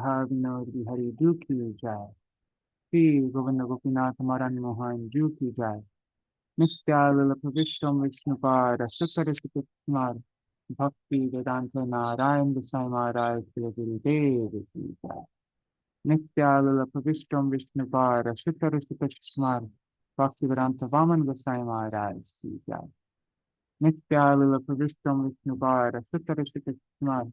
राधा विनोद बिहारी जू की जय। श्री गोविंद गोपीनाथ मदन मोहन जू की जय। नित्यालुलभ विश्वम विष्णुपाद सुतरसित कुमार भक्ति वेदांत नारायण गोसाई महाराज श्री गुरुदेव की जय। नित्यालुलभ विश्वम विष्णुपाद सुतरसित कुमार भक्ति वेदांत वामन गोसाई महाराज की जय। नित्यालुलभ विश्वम विष्णुपाद सुतरसित कुमार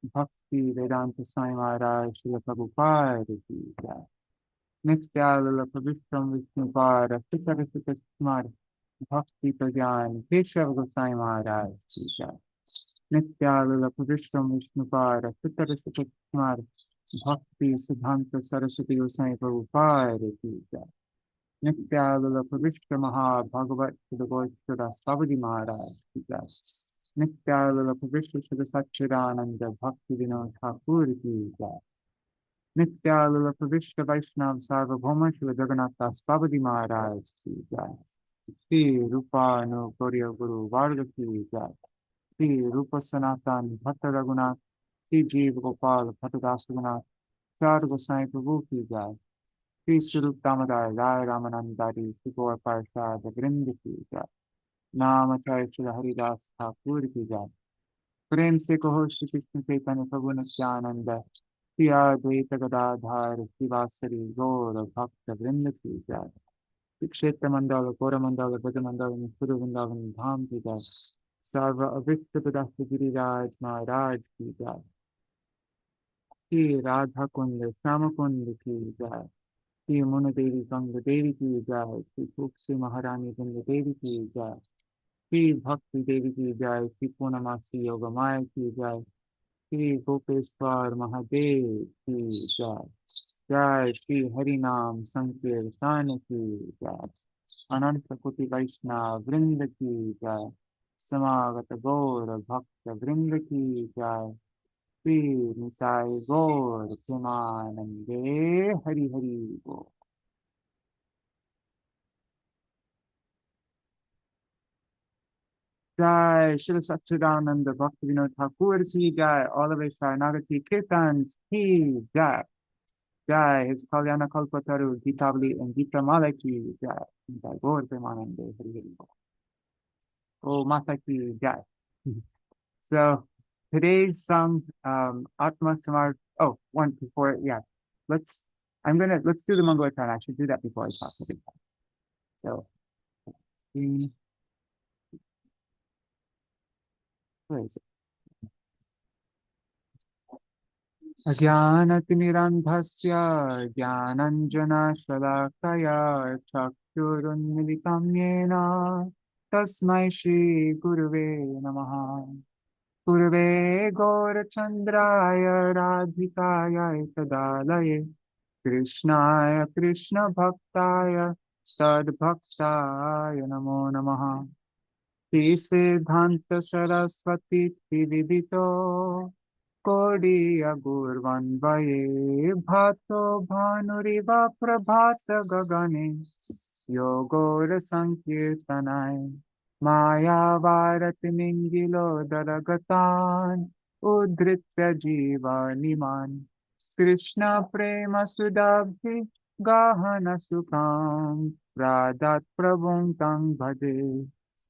भक्ति वेदांत स्वामी महाराज श्री प्रभुपाद की जय। नित्यालुलभ विश्वम विष्णुपाद सुतरसित कुमार भक्ति प्रज्ञान केशव गोसाई महाराज की जय। नित्यालुलभ विश्वम विष्णुपाद सुतरसित कुमार भक्ति सिद्धांत सरस्वती गोसाई प्रभुपाद की जय। नित्यालुलभ विश्व महाभगवत सुदगोस्वामी बाबूजी महाराज की जय। नित्यालुलभ विश्व शुद्ध सच्चिदानंद भक्ति विनोद ठाकुर की जय। नित्यालुलभ विश्व वैष्णव सार्वभौम शिव जगन्नाथ दास बाबूजी महाराज की जय। श्री रूपानुगौर्य गुरु वर्ग की जय। श्री रूप सनातन भट्ट रघुनाथ श्री जीव गोपाल भट्टदास रघुनाथ चार गोसाई प्रभु की जय। श्री स्वरूप दामोदर राय रामानंदारी श्री गौर पार्षद वृंद की जय। नाम श्री हरिदास ठाकुर की जय। प्रेम से कहो श्री कृष्ण चैतन्य प्रभु नित्यानंद श्री अद्वैत गदाधर शिवासरी गौर भक्त वृंद की जय। श्री क्षेत्र मंडल गौर मंडल ब्रज मंडल मथुर वृंदावन धाम की जय। सर्व अविक्त पदार्थ गिरिराज महाराज की जय। श्री राधा कुंड श्याम कुंड की जय। श्री मुन देवी गंग देवी की जय। श्री तुलसी महारानी गंग देवी की जय। श्री भक्ति देवी की जय। श्री पूर्णमासी योग माया की जय। श्री गोपेश्वर महादेव की जय। जय श्री हरि नाम संकीर्तन की जय। अनंत कोटि वैष्णव वृंद की जय। समागत गौर भक्त वृंद की जय। श्री निताय गौर प्रेमानंदे हरि हरि बोल। जय श्री सच्चिदानंद भक्ति विनोद ठाकुर की जय। ऑल द वे शरणागति कीर्तन की जय। जय His Kalyana Kalpataru Geetabli and Geetamala ki jai. Jai Gaur Premanande Hari Hari Bol. Oh Mata ki jai. So today's song, Ātma-samarpaṇe. Oh, one before, yeah. Let's do the Mangala. I should do that before I talk every time. So, where is it? अज्ञानतिमिरन्धस्य ज्ञानञ्जनशलाकया चक्षुरुन्मिलितं येन तस्मै श्रीगुरुवे नमः। गुरुवे गौरचन्द्राय राधिकाय तदालये कृष्णाय कृष्णभक्ताय तद्भक्ताय नमो नमः। श्रीसिद्धान्त सरस्वती विदितो कोडिया गुर्वन्वये भातो भानुरिव प्रभात गगने योगोर संकीर्तनाय मायावारतिमिङ्गिलो दरगतान् उद्धृत्य जीवानिमान् कृष्ण प्रेम सुदाब्धि गाहन सुखां राधात् प्रभुं तं भजे।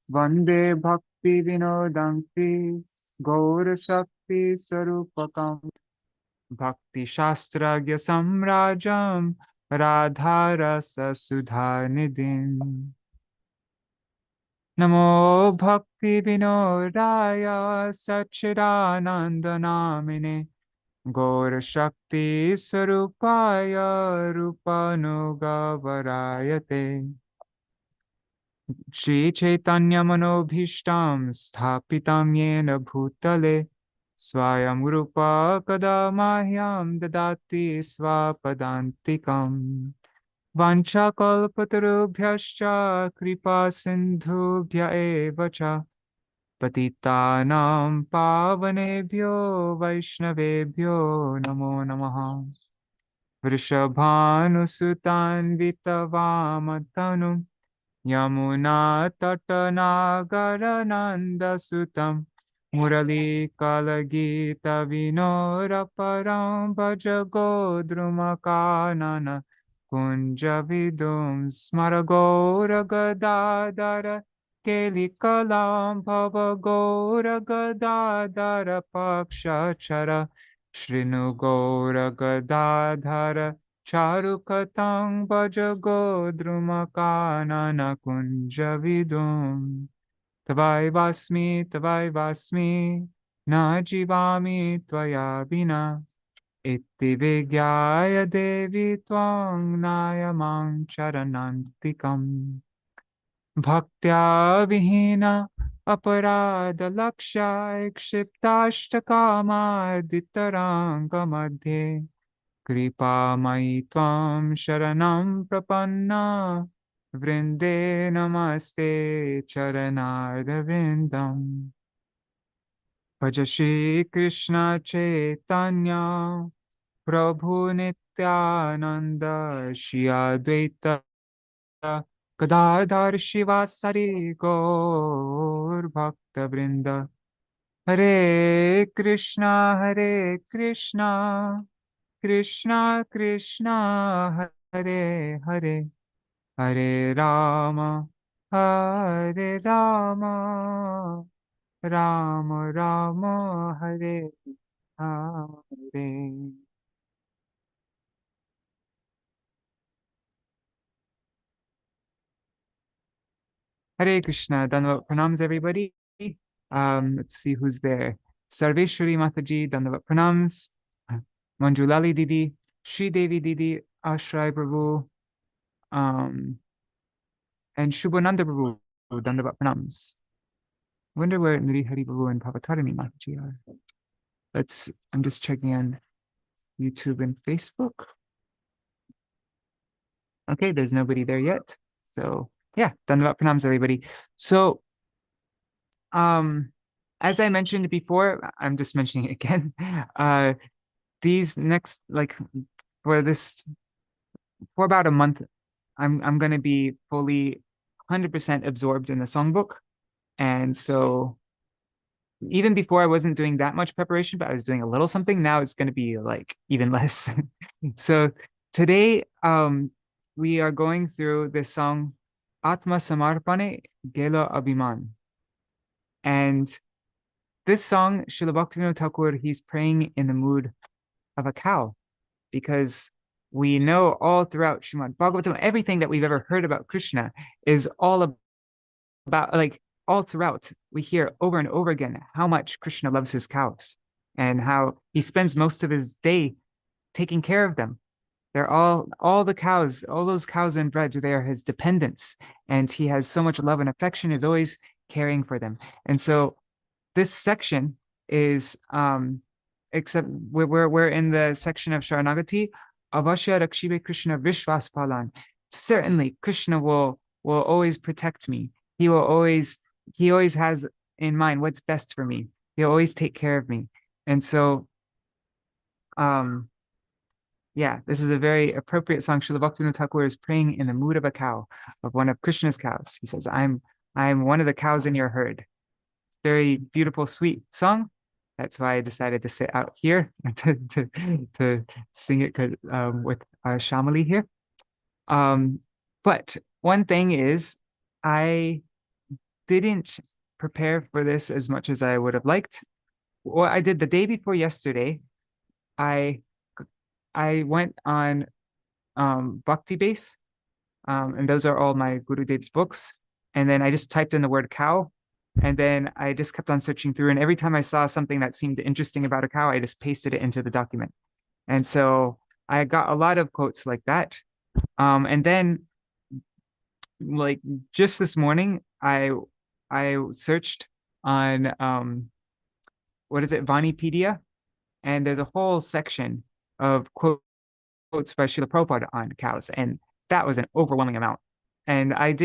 वन्दे भक्ति विनोदं श्री गौरशक्ति स्वरूपकं भक्ति शास्त्रज्ञ सम्राजं राधारस सुधानिधिम्। नमो भक्ति विनोदाय सच्चिदानन्दनामिने गौरशक्ति स्वरूपाय रूपानुगवरायते। श्री चैतन्य मनोभीष्टं स्थापितं येन भूतले स्वयं रूपा कदा मह्यं ददाति स्वपदान्तिकम्। वाञ्छाकल्पतरुभ्यश्च कृपा सिन्धुभ्य एव च पतितानां पावनेभ्यो वैष्णवेभ्यो नमो नमः। वृषभानुसुतान्वितवामतनुं यमुनातटनागरनन्दसुतं Murali Kala Gita Vinora Param Bhaja Godruma Kanana Kunja Vidum Smaragora Gadadara Keli Kalam Bhava Gora Gadadara Pakshachara Shrinu Gora Gadadhara Charukatang Bhaja Godruma Kanana Kunja Vidum Tavai vasmi, na jivami tvaya vina, iti vigyaya devi tvang nayamang charanantikam. Bhaktya vihina aparada laksha ikshiptastakama ditaranga madhe. Kripa mai tvam sharanam prapanna vrinde namaste charanardavindam. Bhaja Shri Krishna Chaitanya Prabhu Nityananda Shri Advaita Gadadhar Shivasari Gaur Bhakta Vrinda Hare Krishna Hare Krishna Krishna Krishna Hare Hare Hare Rama Hare Rama Rama Rama Hare Hare. Hare Krishna. Dandavat pranams, everybody. Let's see who's there. Sarveshwari Mataji, Dandavat pranams. Manjulali Didi, Sri Devi Didi, Ashray Prabhu, and Shubhananda Prabhu, Dandavat pranams. Wonder where Nri Hari Prabhu and Pavatarani Mataji are. I'm just checking on YouTube and Facebook. Okay, there's nobody there yet. So yeah, Dandavat pranams, everybody. So as I mentioned before, I'm just mentioning it again. These next, for about a month, I'm gonna be fully 100% absorbed in the songbook. And so even before I wasn't doing that much preparation, but I was doing a little something. Now it's gonna be like even less. So today, we are going through this song, Ātma-samarpaṇe Gelā Abhimāna. And this song, Srila Bhaktivinoda Thakur, he's praying in the mood of a cow, because we know all throughout Srimad Bhagavatam, everything that we've ever heard about Krishna is all about, all throughout, we hear over and over again how much Krishna loves his cows and how he spends most of his day taking care of them. They're all the cows, all those cows in Braj, they are his dependents, and he has so much love and affection, is always caring for them. And so this section is, except we're in the section of Śaraṇāgati, Avashya Rakshive Krishna Vishvaspalan. Certainly, Krishna will always protect me. He always has in mind what's best for me. He'll always take care of me. And so, yeah, this is a very appropriate song. Srila Bhaktivinoda Thakur is praying in the mood of a cow, of one of Krishna's cows. He says, I'm one of the cows in your herd. It's a very beautiful, sweet song. That's why I decided to sit out here to sing it with Shamali here. But one thing is, I didn't prepare for this as much as I would have liked. What I did the day before yesterday, I went on Bhakti Base, and those are all my Gurudev's books. And then I just typed in the word cow, and then I just kept on searching through. And every time I saw something that seemed interesting about a cow, I just pasted it into the document. And so I got a lot of quotes like that. And then, like just this morning, I searched on what is it, Vanipedia, and there's a whole section of quotes by Srila Prabhupada on cows, and that was an overwhelming amount. And I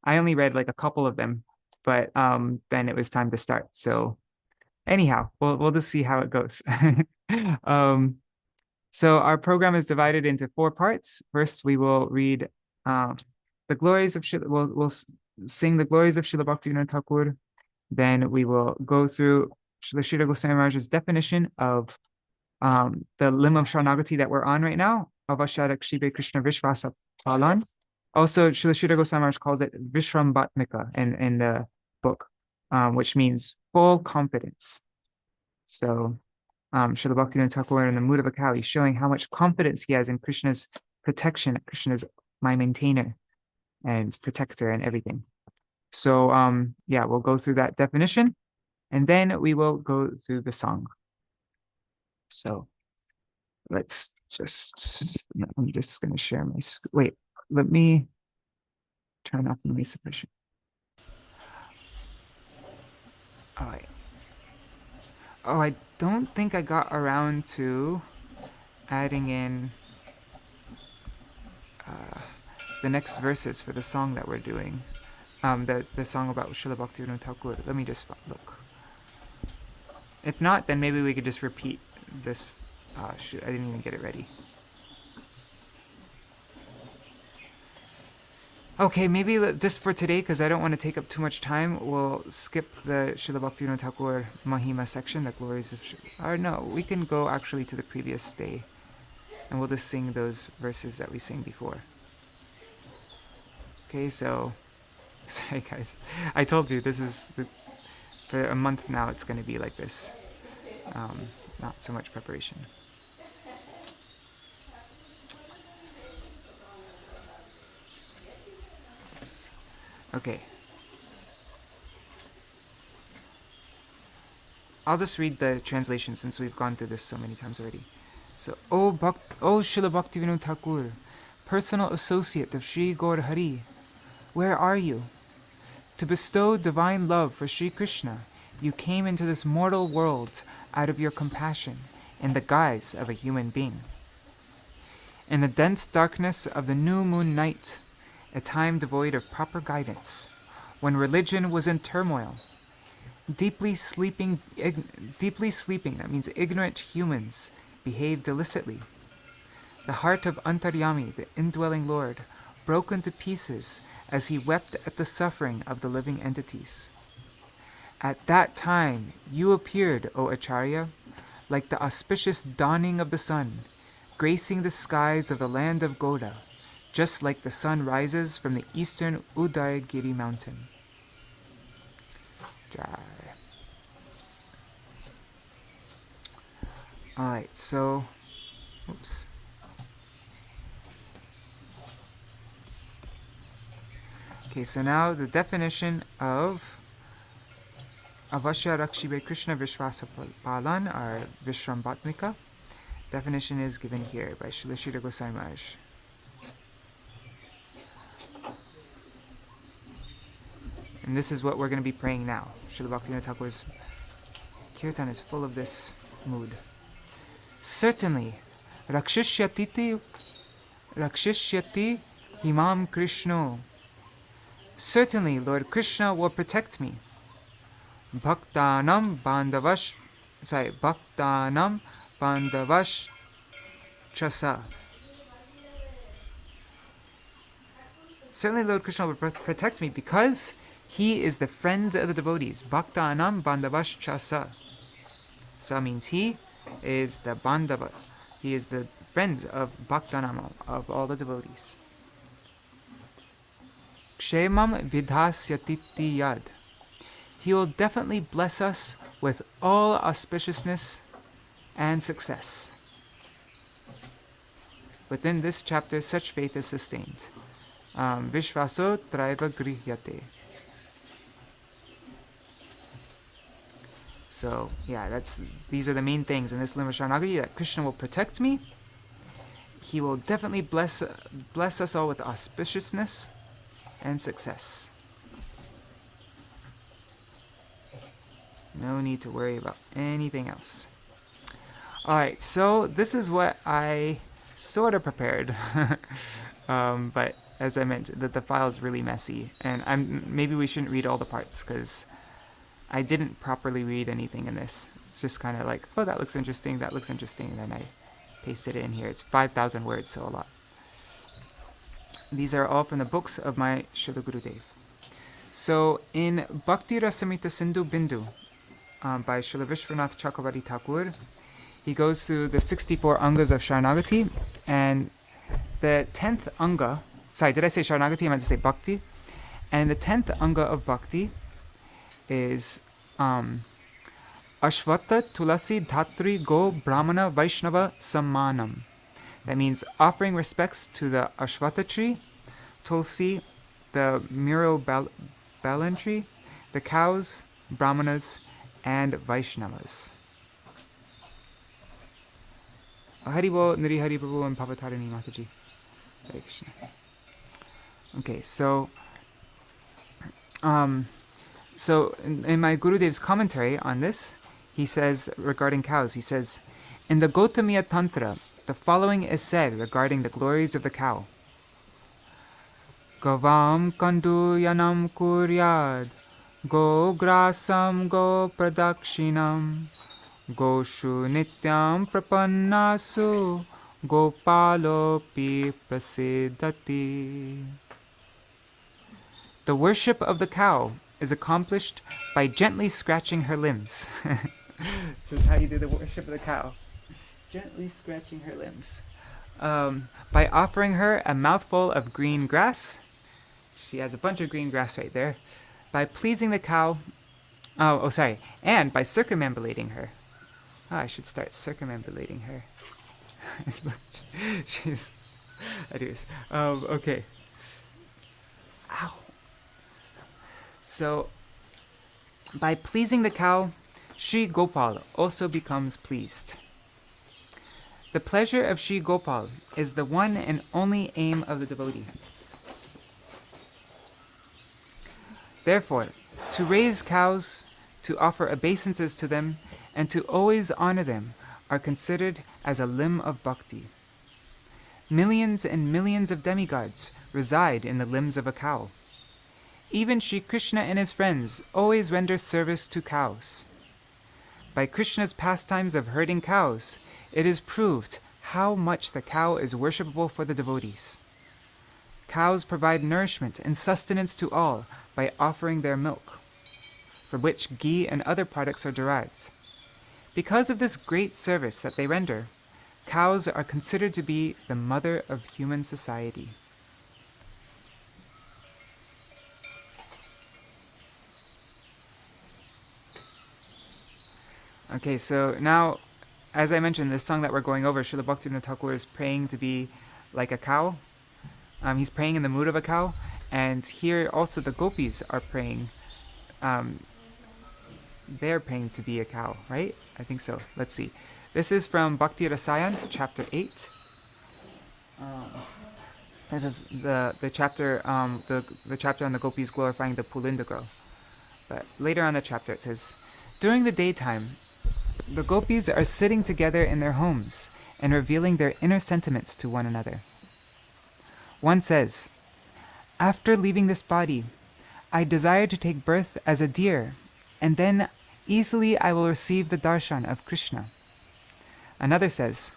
only read like a couple of them, but then it was time to start. So anyhow, we'll just see how it goes. So our program is divided into 4 parts. First, we will read the glories of we'll sing the glories of Srila Bhaktivinoda Thakur. Then we will go through Srila Sridhar Goswami Maharaj's definition of the limb of Śaraṇāgati that we're on right now, Avashyarakṣibe Krishna Vishvasa Palan. Also, Srila Sridhar Goswami Maharaj calls it Viśrambhātmikā in the book, which means full confidence. So, Srila Bhaktivinoda Thakur in the mood of a cow, he's showing how much confidence he has in Krishna's protection. Krishna's my maintainer and protector and everything. So, yeah, we'll go through that definition, and then we will go through the song. So, let's just, I'm just going to share my screen. Wait, let me turn off the noise suppression. All right. Oh, I don't think I got around to adding in the next verses for the song that we're doing. The song about Srila Bhaktivinoda Thakur. Let me just look. If not, then maybe we could just repeat this. Shoot, I didn't even get it ready. Okay, maybe just for today, because I don't want to take up too much time, we'll skip the Srila Bhaktivinoda Thakur Mahima section, the glories of or no, we can go actually to the previous day, and we'll just sing those verses that we sang before. Okay, so, sorry guys, I told you this is, for a month now it's going to be like this, not so much preparation. Okay. I'll just read the translation since we've gone through this so many times already. So, O Srila Bhaktivinoda Thakur, personal associate of Sri Gaur Hari, where are you? To bestow divine love for Sri Krishna, you came into this mortal world out of your compassion in the guise of a human being. In the dense darkness of the new moon night, a time devoid of proper guidance, when religion was in turmoil, deeply sleeping, that means ignorant humans, behaved illicitly. The heart of Antaryami, the indwelling Lord, broke into pieces as he wept at the suffering of the living entities. At that time, you appeared, O Acharya, like the auspicious dawning of the sun, gracing the skies of the land of Goda, just like the sun rises from the eastern Udayagiri mountain. Dry. Alright, so, oops. Okay, so now the definition of Avashya Rakshibe Krishna Vishvasa Palan, or Viśrambhātmikā. Definition is given here by Srila Sridhar Goswami Maharaj. And this is what we're going to be praying now. Srila Bhaktivinoda Thakur's kirtan is full of this mood. Certainly, Rakshishyati Himam Krishno. Certainly, Lord Krishna will protect me. Bhaktanam Bandavash Chasa. Certainly, Lord Krishna will protect me because he is the friend of the devotees. Bhaktanam Bandavash Chasa. Sa means he is the Bandava. He is the friend of Bhaktanam, of all the devotees. Kshemam vidhasyatiti yad. He will definitely bless us with all auspiciousness and success. Within this chapter, such faith is sustained. Vishvaso traiva grihyate. So, yeah, these are the main things in this limb of Śaraṇāgati, that Krishna will protect me. He will definitely bless us all with auspiciousness and success. No need to worry about anything else. Alright, so this is what I sort of prepared. But as I mentioned, the file is really messy. And maybe we shouldn't read all the parts, because I didn't properly read anything in this. It's just kind of like, oh, that looks interesting, and then I pasted it in here. It's 5,000 words, so a lot. These are all from the books of my Srila Gurudev. So in Bhakti Rasamrita Sindhu Bindu by Srila Vishwanath Chakravarti Thakur, he goes through the 64 angas of Śaraṇāgati, and the 10th anga, sorry, did I say Śaraṇāgati? I meant to say Bhakti. And the 10th anga of Bhakti is Ashvata Tulasi Dhatri Go Brahmana Vaishnava Sammanam. That means offering respects to the Ashvata tree, Tulsi, the Muro Balan tree, the cows, Brahmanas, and Vaishnavas. Haribo, Niri Hari Prabhu, and Pavatarini Mataji. Hare Krishna. Okay, so in my Gurudev's commentary on this, he says regarding cows, he says, in the Gautamiya Tantra, the following is said regarding the glories of the cow. Gavam kanduyanam kuryad, go grasam go pradakshinam, goshu nityam prapannasu, gopalopi prasiddhati. The worship of the cow is accomplished by gently scratching her limbs. This is how you do the worship of the cow. Gently scratching her limbs. By offering her a mouthful of green grass. She has a bunch of green grass right there. By pleasing the cow. And by circumambulating her. I should start circumambulating her. She's... Anyways. Okay. Ow. So, by pleasing the cow, Sri Gopal also becomes pleased. The pleasure of Sri Gopal is the one and only aim of the devotee. Therefore, to raise cows, to offer obeisances to them, and to always honor them are considered as a limb of bhakti. Millions and millions of demigods reside in the limbs of a cow. Even Sri Krishna and his friends always render service to cows. By Krishna's pastimes of herding cows, it is proved how much the cow is worshipable for the devotees. Cows provide nourishment and sustenance to all by offering their milk, from which ghee and other products are derived. Because of this great service that they render, cows are considered to be the mother of human society. Okay, so now, as I mentioned, this song that we're going over, Srila Bhaktivinoda Thakur is praying to be like a cow. He's praying in the mood of a cow. And here also the gopis are praying. They're praying to be a cow, right? I think so. Let's see. This is from Bhakti Rasayan, chapter 8. This is the chapter the chapter on the gopis glorifying the Pulinda girl. But later on the chapter it says, during the daytime, the gopis are sitting together in their homes and revealing their inner sentiments to one another. One says, after leaving this body, I desire to take birth as a deer, and then easily I will receive the darshan of Krishna. Another says,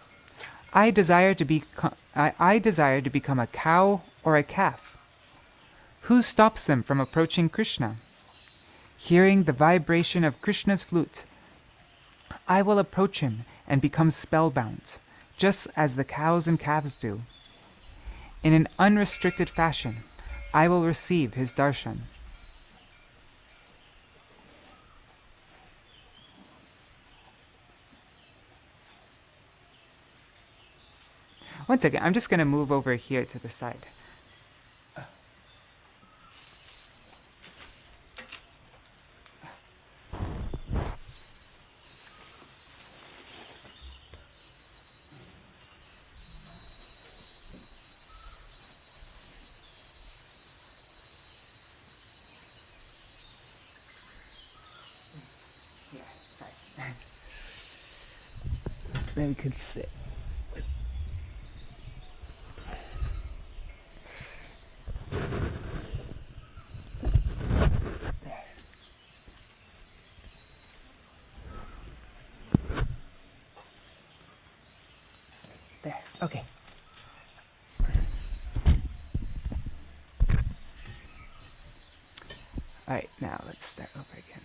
I desire to become a cow or a calf. Who stops them from approaching Krishna? Hearing the vibration of Krishna's flute, I will approach him and become spellbound, just as the cows and calves do. In an unrestricted fashion, I will receive his darshan. One second, I'm just going to move over here to the side. Then we could sit. There. There. Okay. Alright, now let's start over again.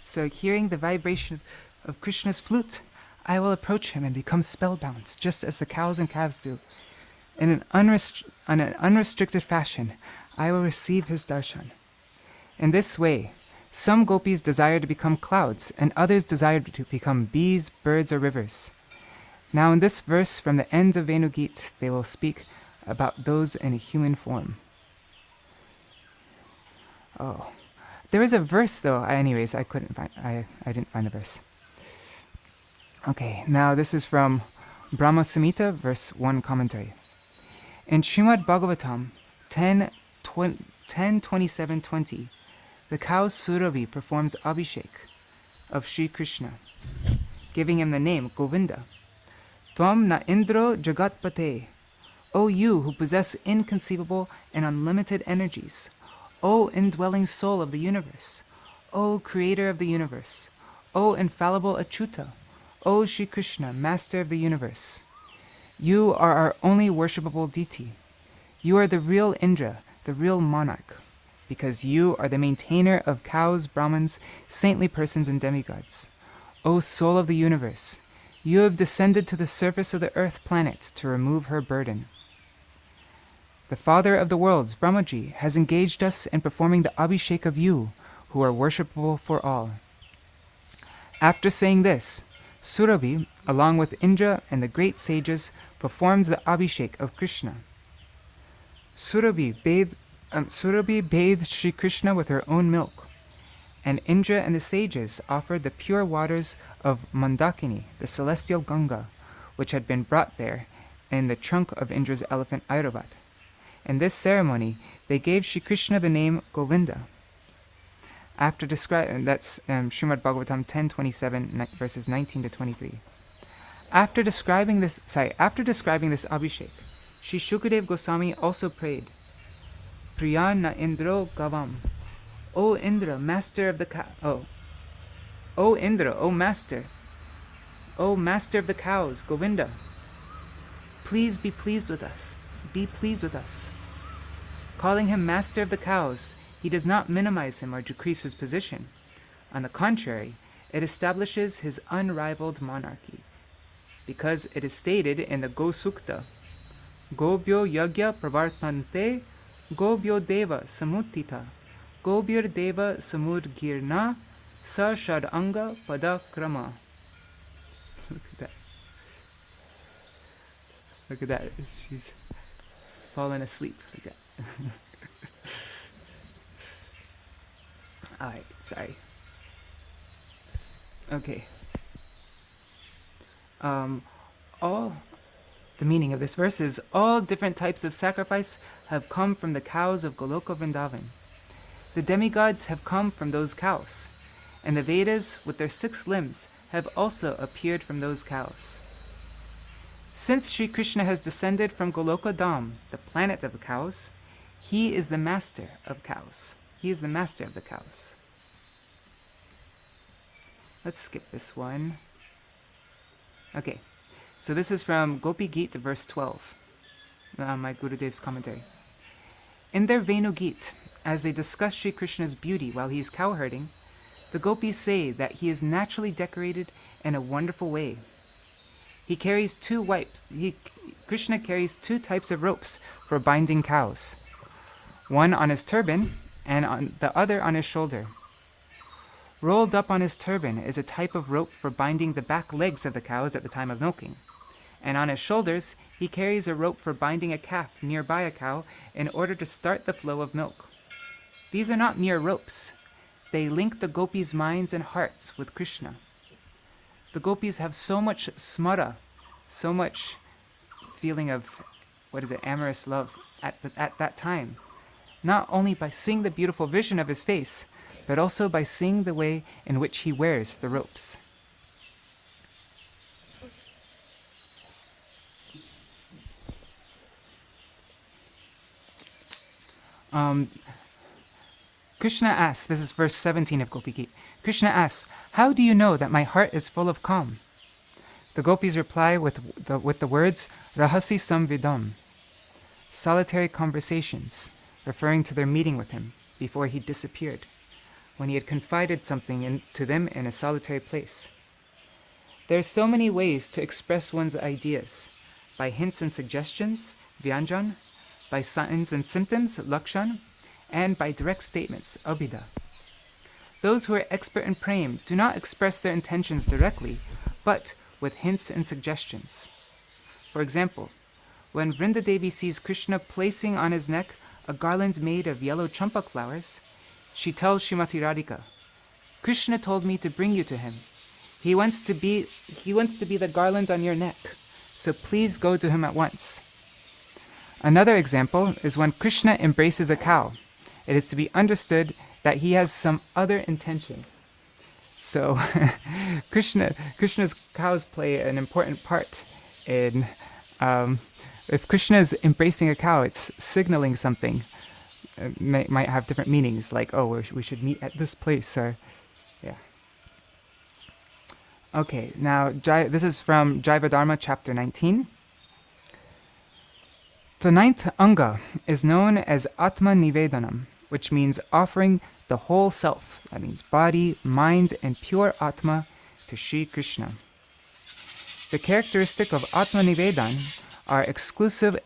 So hearing the vibration of Krishna's flute, I will approach him and become spellbound, just as the cows and calves do. In an unrestricted fashion, I will receive his darshan. In this way, some gopis desire to become clouds, and others desire to become bees, birds, or rivers. Now in this verse from the end of Venu-gīti, they will speak about those in a human form. Oh, there is a verse though. Anyways, I didn't find the verse. Okay, now this is from Brahma Samhita, verse 1 commentary. In Srimad Bhagavatam 10:27-20, the cow Surabhi performs Abhishek of Sri Krishna, giving him the name Govinda. Tvam na indro jagatpate, O you who possess inconceivable and unlimited energies, O indwelling soul of the universe, O creator of the universe, O infallible Achyuta, O Sri Krishna, master of the universe. You are our only worshipable deity. You are the real Indra, the real monarch, because you are the maintainer of cows, Brahmins, saintly persons, and demigods. O soul of the universe, you have descended to the surface of the earth planet to remove her burden. The Father of the worlds, Brahmaji, has engaged us in performing the Abhishek of you, who are worshipable for all. After saying this, Surabhi, along with Indra and the great sages, performs the Abhishek of Krishna. Surabhi bathed Sri Krishna with her own milk, and Indra and the sages offered the pure waters of Mandakini, the celestial Ganga, which had been brought there in the trunk of Indra's elephant Airavat. In this ceremony, they gave Sri Krishna the name Govinda. After describing, that's Srimad Bhagavatam 10:27, verses 19-23. After describing this Abhishek, Sri Shukadev Goswami also prayed, Priyan na Indro Gavam, O Indra, master of the O Indra, O master of the cows, Govinda, please be pleased with us. Be pleased with us. Calling him master of the cows, he does not minimize him or decrease his position. On the contrary, it establishes his unrivaled monarchy, because it is stated in the Go Sukta, Gobyo Yagya Pravartante, Gobyo Deva Samuttita, Gobyur Deva Samudgirna, Sa Shadanga Padakrama. Look at that. Look at that. She's fallen asleep like that. Alright, sorry. Okay. All the meaning of this verse is all different types of sacrifice have come from the cows of Goloka Vrindavan. The demigods have come from those cows, and the Vedas with their 6 limbs have also appeared from those cows. Since Sri Krishna has descended from Goloka Dham, the planet of the cows, he is the master of cows. He is the master of the cows. Let's skip this one. Okay, so this is from Gopi Gita, verse 12, my Gurudev's commentary. In their Venu-gīti, as they discuss Sri Krishna's beauty while he is cowherding, the gopis say that he is naturally decorated in a wonderful way. Krishna carries 2 types of ropes for binding cows, one on his turban and on the other on his shoulder. Rolled up on his turban is a type of rope for binding the back legs of the cows at the time of milking, and on his shoulders he carries a rope for binding a calf nearby a cow in order to start the flow of milk. These are not mere ropes. They link the gopis' minds and hearts with Krishna. The gopis have so much smara, so much feeling of, amorous love at that time, not only by seeing the beautiful vision of his face, but also by seeing the way in which he wears the ropes. Krishna asks, this is verse 17 of Gopi Gita. Krishna asks, how do you know that my heart is full of calm? The gopis reply with the words, Rahasi Samvidam, solitary conversations. referring to their meeting with him before he disappeared, when he had confided something to them in a solitary place. There are so many ways to express one's ideas, by hints and suggestions, vyanjan, by signs and symptoms, lakshan, and by direct statements, abhida. Those who are expert in praying do not express their intentions directly, but with hints and suggestions. For example, when Vrindadevi sees Krishna placing on his neck a garland made of yellow champak flowers, she tells Srimati Radhika, "Krishna told me to bring you to him. He wants to be the garland on your neck, so please go to him at once." Another example is when Krishna embraces a cow. It is to be understood that he has some other intention. So Krishna's cows play an important part in, if Krishna is embracing a cow, it's signaling something. It might have different meanings, like, oh, we should meet at this place, or, yeah. Okay, now this is from Jaiva Dharma, chapter 19. The ninth anga is known as Ātma-nivedanam, which means offering the whole self, that means body, mind, and pure Atma, to Sri Krishna. The characteristics of Ātma-nivedan are exclusive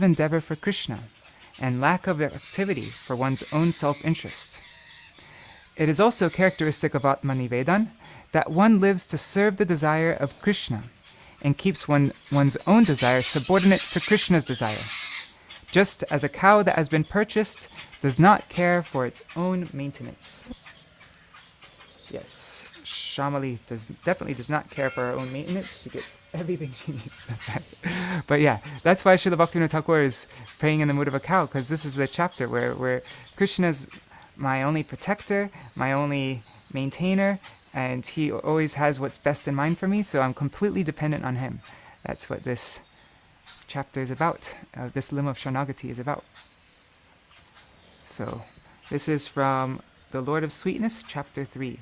endeavor for Krishna, and lack of activity for one's own self-interest. It is also characteristic of Ātma-nivedan that one lives to serve the desire of Krishna, and keeps one's own desire subordinate to Krishna's desire, just as a cow that has been purchased does not care for its own maintenance. Yes, Shamali definitely does not care for her own maintenance. She gets everything she needs. But yeah, that's why Srila Bhaktivinoda Thakur is praying in the mood of a cow, because this is the chapter where Krishna is my only protector, my only maintainer, and he always has what's best in mind for me, so I'm completely dependent on him. That's what this chapter is about. This limb of Śaraṇāgati is about. So, this is from The Lord of Sweetness, chapter 3.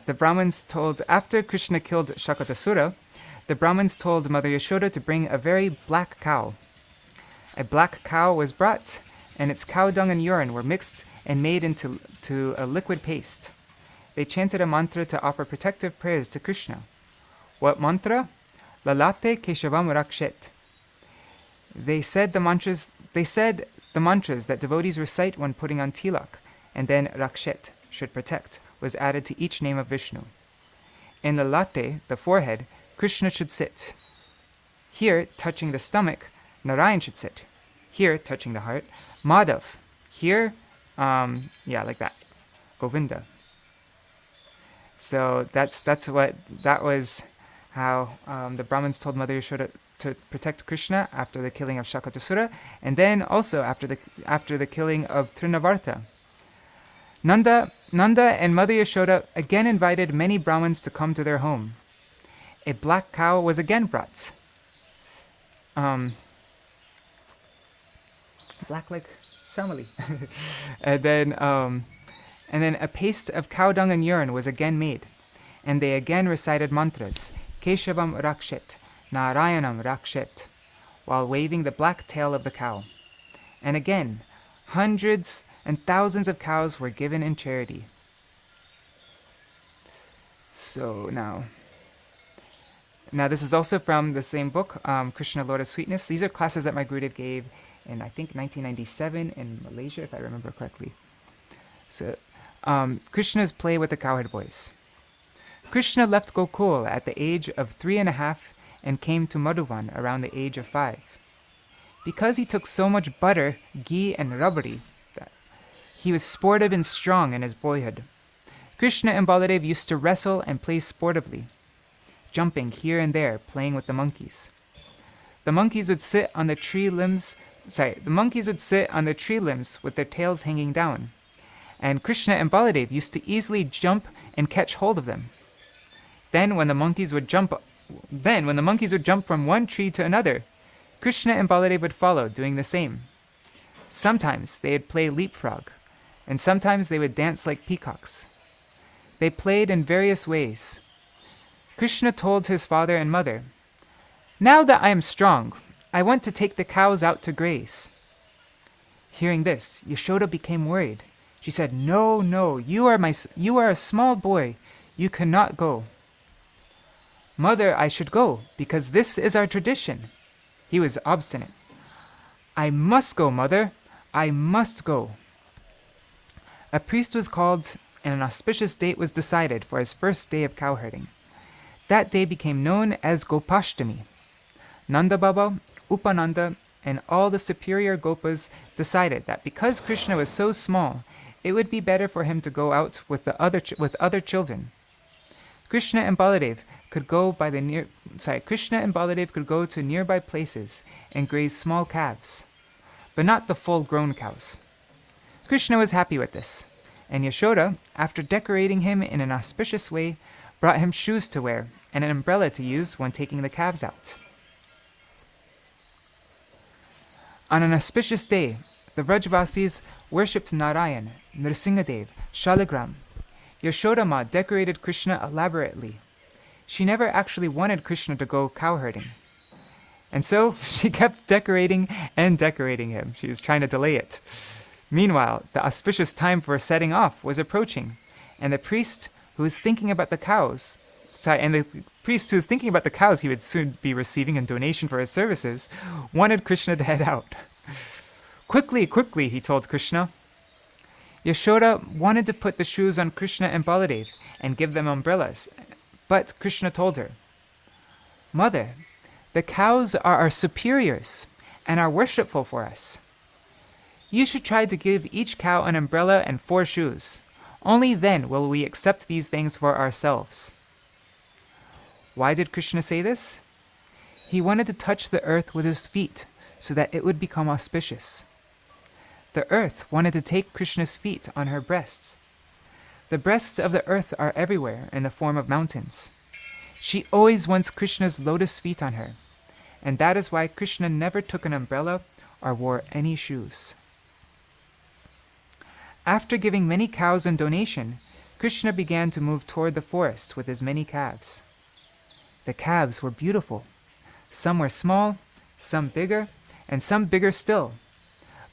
The Brahmins told, after Krishna killed Shakatasura, the Brahmins told Mother Yashoda to bring a very black cow. A black cow was brought, and its cow dung and urine were mixed and made into a liquid paste. They chanted a mantra to offer protective prayers to Krishna. What mantra? Lalate Keshavam Rakshet. They said the mantras that devotees recite when putting on tilak, and then Rakshet, should protect, was added to each name of Vishnu. In the Lalate, the forehead, Krishna should sit. Here, touching the stomach, Narayan should sit. Here, touching the heart, Madhav. Here, like that, Govinda. So that was how the Brahmins told Mother Yashoda to protect Krishna after the killing of Shakatasura, and then also after the killing of Trinavarta. Nanda and Mother Yashoda again invited many Brahmins to come to their home. A black cow was again brought. Black like Shamali. and then a paste of cow dung and urine was again made, and they again recited mantras, Keshavam Rakshet, Narayanam Rakshet, while waving the black tail of the cow. And again, hundreds and thousands of cows were given in charity. So now this is also from the same book, Krishna, Lord of Sweetness. These are classes that my Gurudev gave in, I think, 1997 in Malaysia, if I remember correctly. So, Krishna's play with the cowherd boys. Krishna left Gokul at the age of 3.5 and came to Madhuvan around the age of 5. Because he took so much butter, ghee, and rabari, he was sportive and strong in his boyhood. Krishna and Baladev used to wrestle and play sportively, jumping here and there, playing with the monkeys. The monkeys would sit on the tree limbs with their tails hanging down, and Krishna and Baladev used to easily jump and catch hold of them. Then when the monkeys would jump from one tree to another, Krishna and Baladev would follow, doing the same. Sometimes they would play leapfrog, and sometimes they would dance like peacocks. They played in various ways. Krishna told his father and mother, "Now that I am strong, I want to take the cows out to graze." Hearing this, Yashoda became worried. She said, "No, no, you are a small boy. You cannot go." "Mother, I should go, because this is our tradition." He was obstinate. "I must go, mother. I must go." A priest was called, and an auspicious date was decided for his first day of cowherding. That day became known as Gopashtami. Nanda Baba, Upananda, and all the superior Gopas decided that because Krishna was so small, it would be better for him to go out with other children. Krishna and Baladev could go to nearby places and graze small calves, but not the full-grown cows. Krishna was happy with this, and Yashoda, after decorating him in an auspicious way, brought him shoes to wear and an umbrella to use when taking the calves out. On an auspicious day, the Vrajvasis worshipped Narayan, Nrsingadev, Shaligram. Yashoda Ma decorated Krishna elaborately. She never actually wanted Krishna to go cowherding, and so she kept decorating and decorating him. She was trying to delay it. Meanwhile, the auspicious time for setting off was approaching, and the priest who was thinking about the cows he would soon be receiving in donation for his services, wanted Krishna to head out. "Quickly, quickly," he told Krishna. Yashoda wanted to put the shoes on Krishna and Baladev and give them umbrellas, but Krishna told her, "Mother, the cows are our superiors and are worshipful for us. You should try to give each cow an umbrella and 4 shoes. Only then will we accept these things for ourselves." Why did Krishna say this? He wanted to touch the earth with his feet so that it would become auspicious. The earth wanted to take Krishna's feet on her breasts. The breasts of the earth are everywhere in the form of mountains. She always wants Krishna's lotus feet on her, and that is why Krishna never took an umbrella or wore any shoes. After giving many cows in donation, Krishna began to move toward the forest with his many calves. The calves were beautiful. Some were small, some bigger, and some bigger still,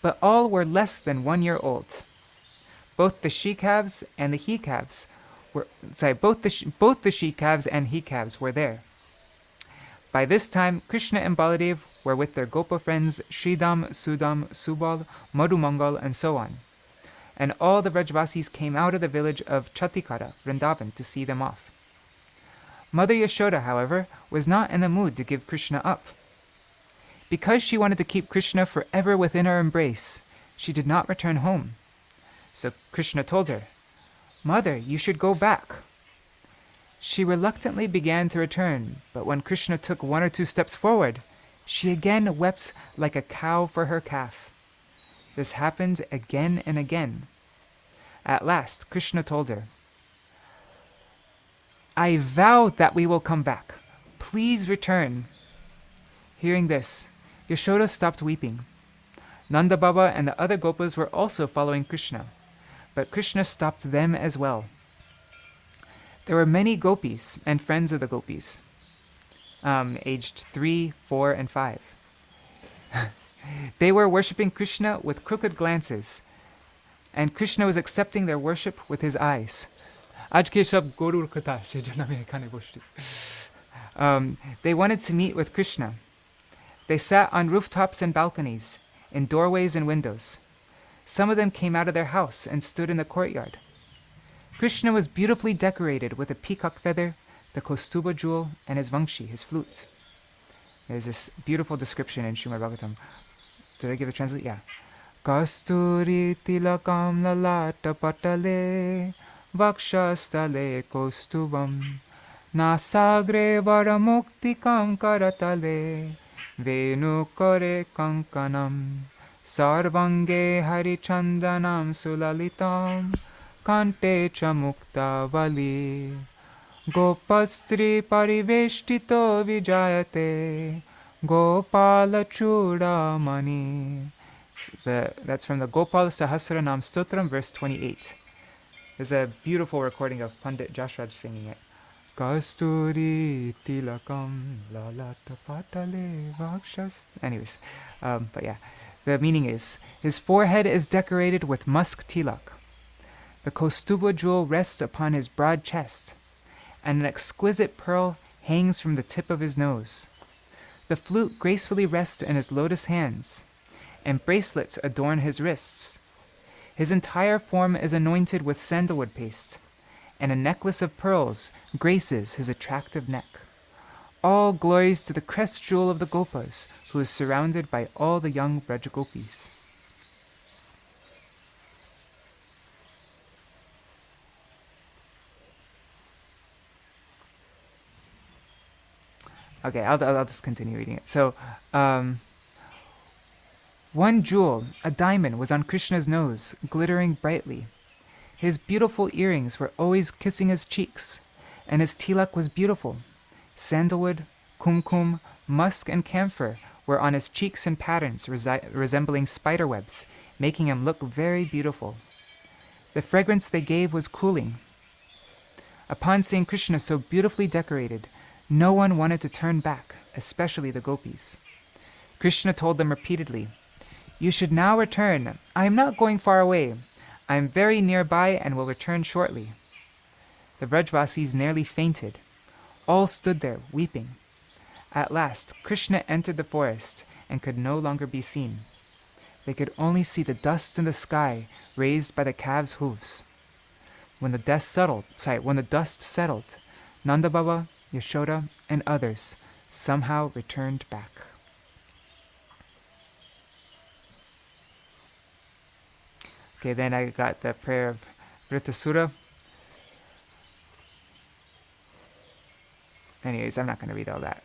but all were less than 1 year old. Both the she-calves and the he-calves were both the she-calves and he-calves were there. By this time, Krishna and Baladev were with their Gopa friends Sridham, Sudam, Subal, Madhumangal, and so on. And all the Vrajvasis came out of the village of Chatikara, Vrindavan, to see them off. Mother Yashoda, however, was not in the mood to give Krishna up. Because she wanted to keep Krishna forever within her embrace, she did not return home. So Krishna told her, "Mother, you should go back." She reluctantly began to return, but when Krishna took 1 or 2 steps forward, she again wept like a cow for her calf. This happened again and again. At last, Krishna told her, "I vow that we will come back. Please return." Hearing this, Yashoda stopped weeping. Nanda Baba and the other Gopas were also following Krishna, but Krishna stopped them as well. There were many gopis and friends of the gopis, aged 3, 4, and 5. They were worshipping Krishna with crooked glances, and Krishna was accepting their worship with his eyes. They wanted to meet with Krishna. They sat on rooftops and balconies, in doorways and windows. Some of them came out of their house and stood in the courtyard. Krishna was beautifully decorated with a peacock feather, the Kaustuba jewel, and his vangshi, his flute. There's this beautiful description in Srimad Bhagavatam. Did I give a translate? Yeah. Kasturi tilakam lalata patale vakshastale kaustubam nasagre varamuktikam karatale venukare kankanam sarvange harichandanam sulalitam kante cha muktavali gopastri pariveshtito vijayate Gopala Chudamani. That's from the Gopala Sahasranam Stotram, verse 28. There's a beautiful recording of Pandit Jashraj singing it. Kasturi tilakam lalata patale vakshas. Anyways, but yeah, the meaning is, his forehead is decorated with musk tilak. The Kaustuba jewel rests upon his broad chest, and an exquisite pearl hangs from the tip of his nose. The flute gracefully rests in his lotus hands, and bracelets adorn his wrists. His entire form is anointed with sandalwood paste, and a necklace of pearls graces his attractive neck. All glories to the crest jewel of the Gopas, who is surrounded by all the young Brajagopis. Okay, I'll just continue reading it. So, one jewel, a diamond, was on Krishna's nose, glittering brightly. His beautiful earrings were always kissing his cheeks, and his tilak was beautiful. Sandalwood, kumkum, musk, and camphor were on his cheeks in patterns resembling spider webs, making him look very beautiful. The fragrance they gave was cooling. Upon seeing Krishna so beautifully decorated, no one wanted to turn back, especially the gopis. Krishna told them repeatedly, "You should now return. I am not going far away. I am very nearby and will return shortly." The Vrajvasis nearly fainted. All stood there, weeping. At last, Krishna entered the forest and could no longer be seen. They could only see the dust in the sky raised by the calves' hooves. When the dust settled, Nanda Baba, Yashoda, and others somehow returned back. Okay, then I got the prayer of Vritasura. Anyways, I'm not going to read all that.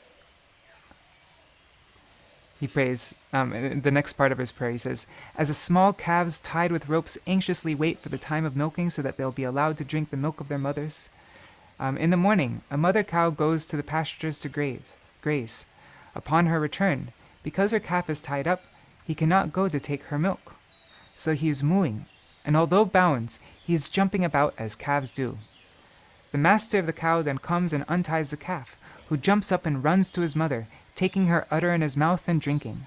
He prays, in the next part of his prayer, he says, "As the small calves tied with ropes anxiously wait for the time of milking so that they'll be allowed to drink the milk of their mothers. In the morning, a mother cow goes to the pastures to graze. Upon her return, because her calf is tied up, he cannot go to take her milk. So he is mooing, and although bound, he is jumping about as calves do. The master of the cow then comes and unties the calf, who jumps up and runs to his mother, taking her udder in his mouth and drinking.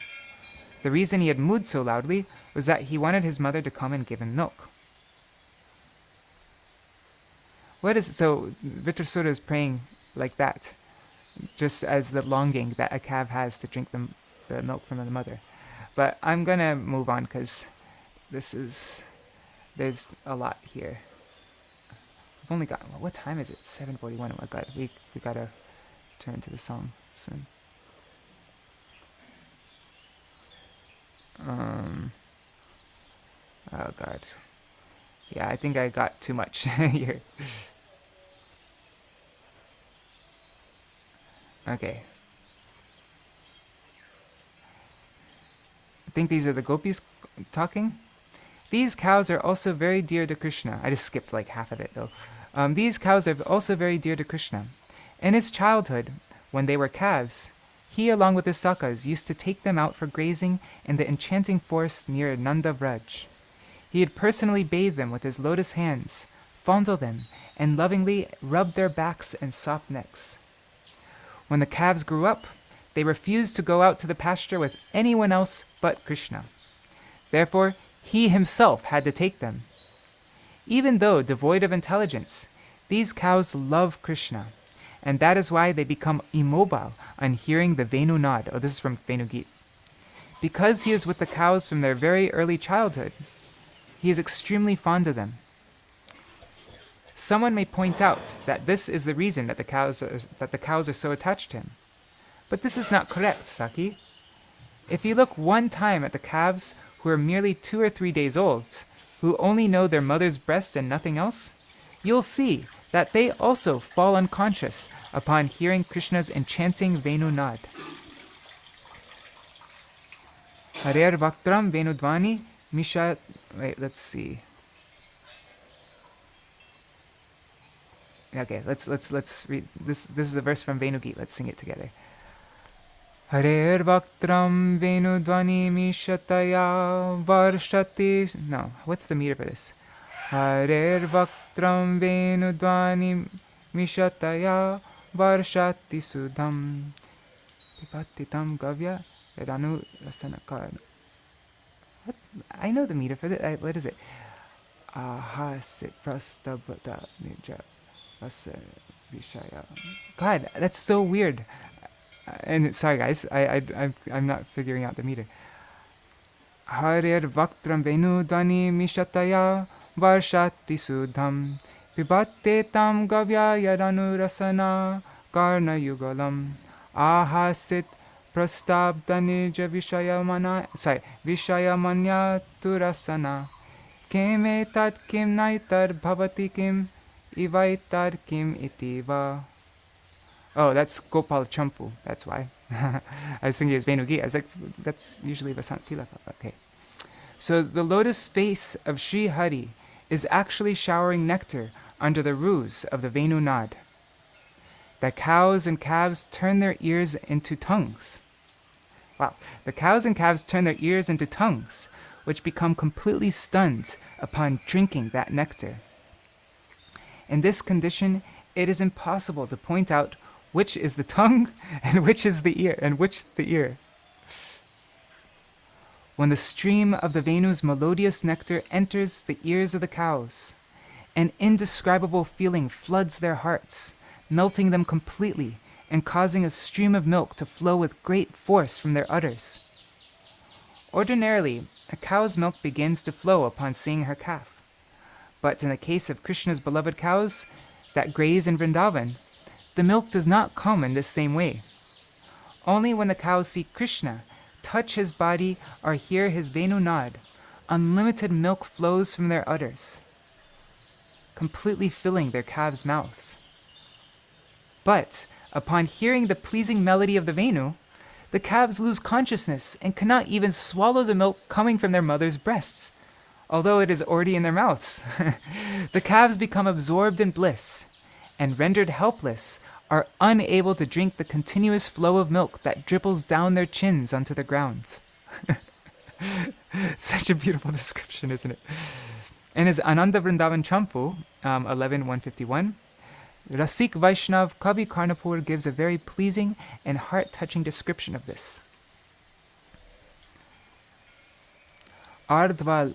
The reason he had mooed so loudly was that he wanted his mother to come and give him milk." So Vritasura is praying like that, just as the longing that a calf has to drink the milk from the mother. But I'm gonna move on because there's a lot here. I've only got, what time is it? 7:41. Oh my God, we gotta turn to the song soon. Oh God. Yeah, I think I got too much here. Okay. I think these are the gopis talking. "These cows are also very dear to Krishna." I just skipped like half of it though. "These cows are also very dear to Krishna. In his childhood, when they were calves, he along with his sakas used to take them out for grazing in the enchanting forest near Nanda Vraj. He had personally bathed them with his lotus hands, fondled them, and lovingly rubbed their backs and soft necks. When the calves grew up, they refused to go out to the pasture with anyone else but Krishna. Therefore, he himself had to take them. Even though devoid of intelligence, these cows love Krishna, and that is why they become immobile on hearing the Venu nod." Oh, this is from Venu-gīti. "Because he is with the cows from their very early childhood, he is extremely fond of them. Someone may point out that this is the reason that the cows are so attached to him. But this is not correct, Saki. If you look one time at the calves who are merely 2 or 3 days old, who only know their mother's breast and nothing else, you'll see that they also fall unconscious upon hearing Krishna's enchanting Venu nod. Harer Vaktram Venudvani Misha. Wait, let's see. Okay, let's read this. This is a verse from Venu-gīti. Let's sing it together. Harer Vaktram Venudvani Mishataya Varshati. No, what's the meter for this? Harer Vaktram Venudvani mishataya varshati sudham pipatitam gavya ranu rasanakar. I know the meter for that. What is it? Ahasit prastabhata nija rasa vishaya. God, that's so weird. And sorry guys, I'm not figuring out the meter. Harir vaktram venu dani mishataya varshati sudham pibatte tam gavya yadanu rasana karna yugalam ahasit prastabdhanija vishayamanya turasana kim etat kim naitar bhavati kim ivaitar kim itiva. Oh, that's Gopal Champu, that's why. I was thinking it was Venu-gīti. I was like, that's usually Vasantilaka. Okay. So the lotus face of Sri Hari is actually showering nectar under the roos of the Venu Nad. The cows and calves turn their ears into tongues. Wow. The cows and calves turn their ears into tongues, which become completely stunned upon drinking that nectar. In this condition, it is impossible to point out which is the tongue and which is the ear, and which the ear. When the stream of the Venu's melodious nectar enters the ears of the cows, an indescribable feeling floods their hearts, melting them completely and causing a stream of milk to flow with great force from their udders. Ordinarily, a cow's milk begins to flow upon seeing her calf. But in the case of Krishna's beloved cows that graze in Vrindavan, the milk does not come in this same way. Only when the cows see Krishna, touch his body, or hear his Venu Nad, unlimited milk flows from their udders, completely filling their calves' mouths. But upon hearing the pleasing melody of the Venu, the calves lose consciousness and cannot even swallow the milk coming from their mother's breasts, although it is already in their mouths. The calves become absorbed in bliss, and rendered helpless, are unable to drink the continuous flow of milk that dribbles down their chins onto the ground. Such a beautiful description, isn't it? In his Ananda Vrindavan Champu, 11.151, Rasik Vaishnav Kavi Karnapur gives a very pleasing and heart-touching description of this. Ardha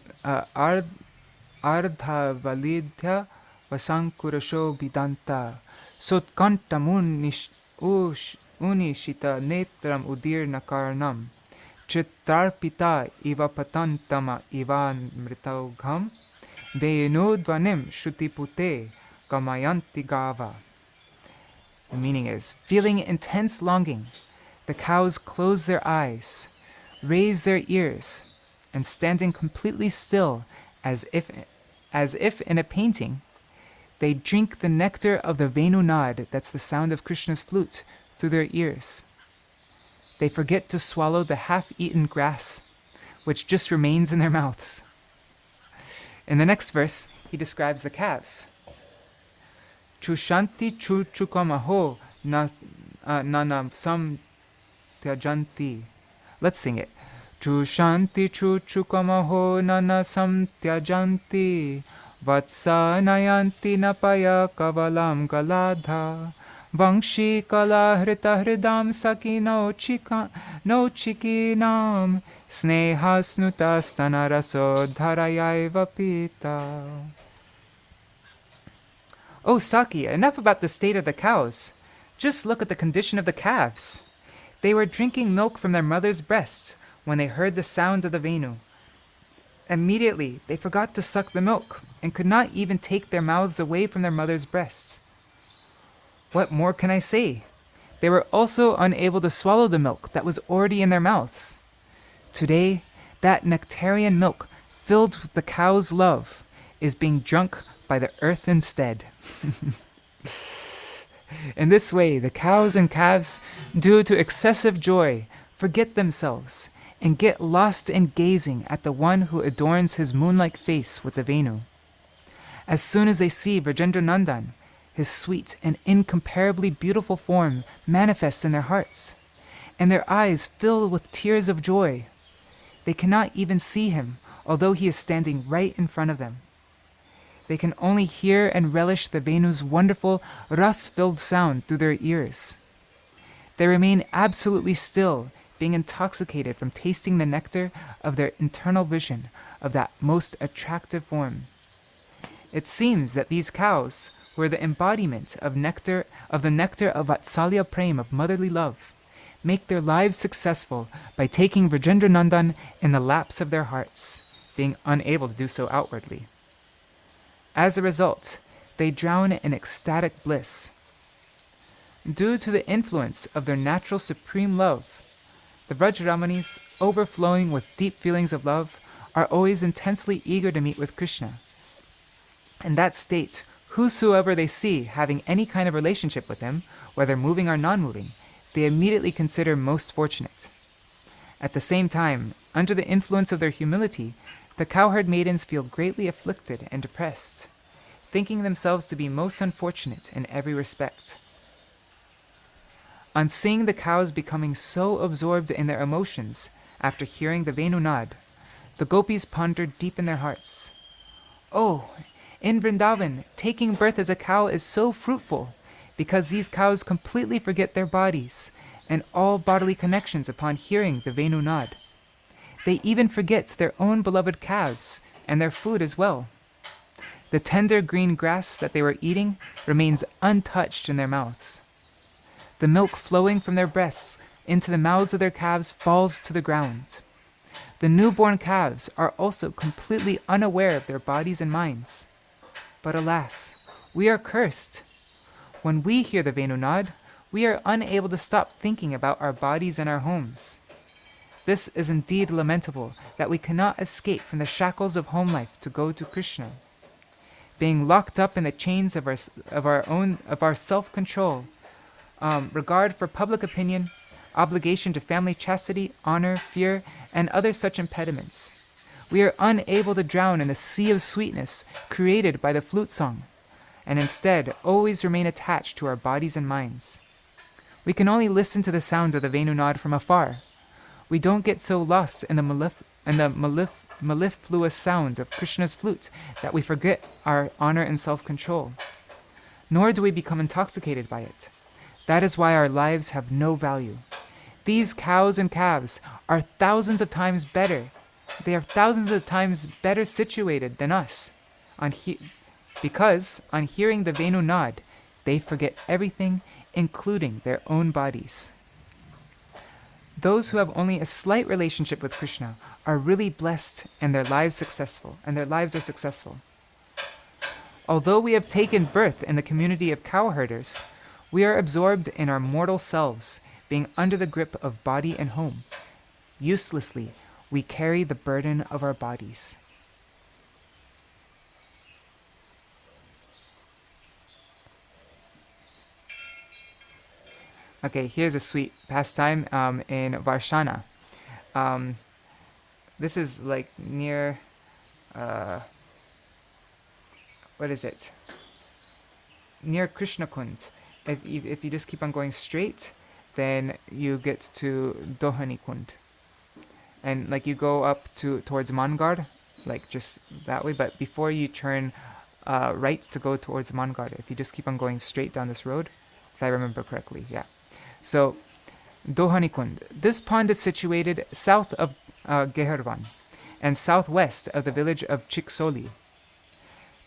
validya vasankurasho bidanta sotkantamun unishita netram udir nakarnam chitarpita iva patantama ivan mritaugham veyenodvanim shrutipute kamayanti gava. The meaning is, feeling intense longing, the cows close their eyes, raise their ears, and standing completely still as if in a painting, they drink the nectar of the Venu Nad, that's the sound of Krishna's flute, through their ears. They forget to swallow the half-eaten grass, which just remains in their mouths. In the next verse, he describes the calves. Chushanti chukamaho nanam sam tyajanti. Let's sing it. Chushanti chukamaho nana sam tyajanti vatsa nayanti napaya kavalam galadha vangshi kala hrita hridam saki no chikinam sneha snuta stanaraso dharayaiva pita. Oh Saki, enough about the state of the cows. Just look at the condition of the calves. They were drinking milk from their mother's breasts when they heard the sound of the Venu. Immediately, they forgot to suck the milk and could not even take their mouths away from their mother's breasts. What more can I say? They were also unable to swallow the milk that was already in their mouths. Today, that nectarian milk, filled with the cow's love, is being drunk by the earth instead. In this way, the cows and calves, due to excessive joy, forget themselves and get lost in gazing at the one who adorns his moon-like face with the Venu. As soon as they see Vrajendra-nandan, his sweet and incomparably beautiful form manifests in their hearts, and their eyes fill with tears of joy. They cannot even see him, although he is standing right in front of them. They can only hear and relish the Venu's wonderful ras-filled sound through their ears. They remain absolutely still, being intoxicated from tasting the nectar of their internal vision of that most attractive form. It seems that these cows were the embodiment of the nectar of Vatsalya Prem, of motherly love, make their lives successful by taking Vrajendranandan in the laps of their hearts, being unable to do so outwardly. As a result, they drown in ecstatic bliss. Due to the influence of their natural supreme love, the Vrajramanis, overflowing with deep feelings of love, are always intensely eager to meet with Krishna. In that state, whosoever they see having any kind of relationship with him, whether moving or non-moving, they immediately consider most fortunate. At the same time, under the influence of their humility, the cowherd maidens feel greatly afflicted and depressed, thinking themselves to be most unfortunate in every respect. On seeing the cows becoming so absorbed in their emotions after hearing the Venunad, the gopis pondered deep in their hearts, "Oh, in Vrindavan, taking birth as a cow is so fruitful, because these cows completely forget their bodies and all bodily connections upon hearing the Venunad. They even forget their own beloved calves and their food as well. The tender green grass that they were eating remains untouched in their mouths. The milk flowing from their breasts into the mouths of their calves falls to the ground. The newborn calves are also completely unaware of their bodies and minds. But alas, we are cursed. When we hear the Venunad, we are unable to stop thinking about our bodies and our homes. This is indeed lamentable, that we cannot escape from the shackles of home life to go to Krishna. Being locked up in the chains of our self-control, regard for public opinion, obligation to family chastity, honor, fear, and other such impediments, we are unable to drown in the sea of sweetness created by the flute song, and instead always remain attached to our bodies and minds. We can only listen to the sounds of the Venunad from afar. We don't get so lost in the mellifluous sounds of Krishna's flute that we forget our honor and self-control. Nor do we become intoxicated by it. That is why our lives have no value. These cows and calves are thousands of times better. They are thousands of times better situated than us, because on hearing the Venunad, they forget everything, including their own bodies. Those who have only a slight relationship with Krishna are really blessed and their lives are successful. Although we have taken birth in the community of cowherders, we are absorbed in our mortal selves, being under the grip of body and home. Uselessly, we carry the burden of our bodies. Okay, here's a sweet pastime in Varshana. This is like near, near Krishna Kund. If you just keep on going straight, then you get to Dohani Kund. And like you go up towards Mangad, like just that way, but before you turn right to go towards Mangad, if you just keep on going straight down this road, if I remember correctly, yeah. So, Dohani Kund. This pond is situated south of Geharvan and southwest of the village of Chiksoli.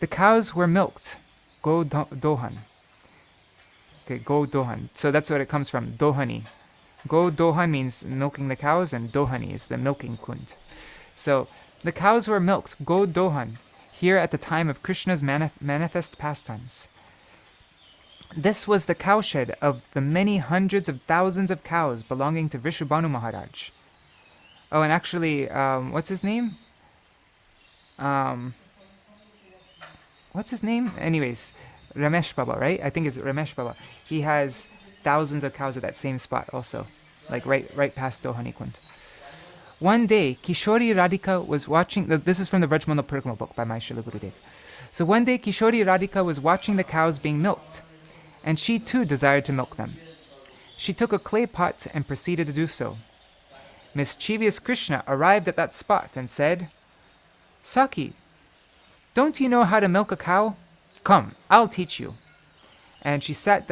The cows were milked, Go Dohan. Okay, Go Dohan. So that's what it comes from, Dohani. Go Dohan means milking the cows, and Dohani is the milking kund. So the cows were milked, Go Dohan, here at the time of Krishna's manifest pastimes. This was the cowshed of the many hundreds of thousands of cows belonging to Vrishabhanu Maharaj. Oh, and actually, what's his name? What's his name? Anyways, Ramesh Baba, right? I think it's Ramesh Baba. He has thousands of cows at that same spot also, like right past Dohani Kund. One day, Kishori Radhika was watching. This is from the Vrajmala Parikrama book by my Srila Gurudev. So one day, Kishori Radhika was watching the cows being milked, and she too desired to milk them. She took a clay pot and proceeded to do so. Mischievous Krishna arrived at that spot and said, "Saki, "Don't you know how to milk a cow? Come, I'll teach you." And he sat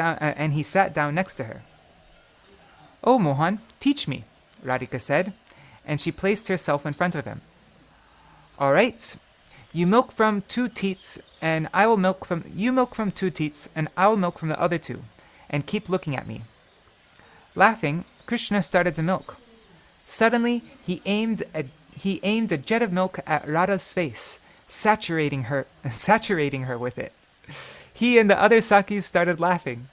down next to her. "Oh, Mohan, teach me," Radhika said, and she placed herself in front of him. "All right, you milk from two teats, and I will milk from you milk from two teats, and I'll milk from the other two, and keep looking at me." Laughing, Krishna started to milk. Suddenly, he aimed a jet of milk at Radha's face, saturating her with it. He and the other Sakis started laughing.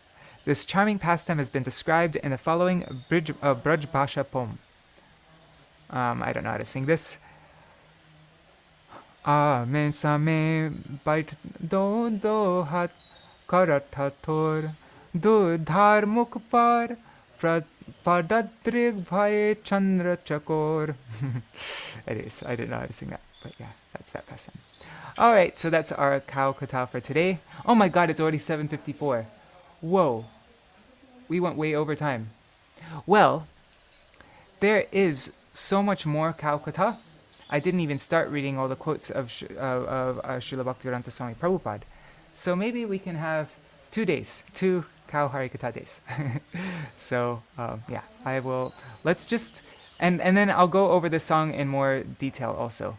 This charming pastime has been described in the following Braj Bhasha poem. I don't know how to sing this. Ame same bait do hat karathator do dhar mukh par padadrig bhaye chandra chakor. Anyways, I didn't know how to sing that, but yeah, that's that pastime. All right, so that's our cow kata for today. Oh my God, it's already 7:54. Whoa, we went way over time. Well, there is so much more cow kata. I didn't even start reading all the quotes of Srila Bhaktivedanta Swami Prabhupada. So maybe we can have 2 days, 2 cow harikata days. So yeah, I will. Let's just and then I'll go over the song in more detail also.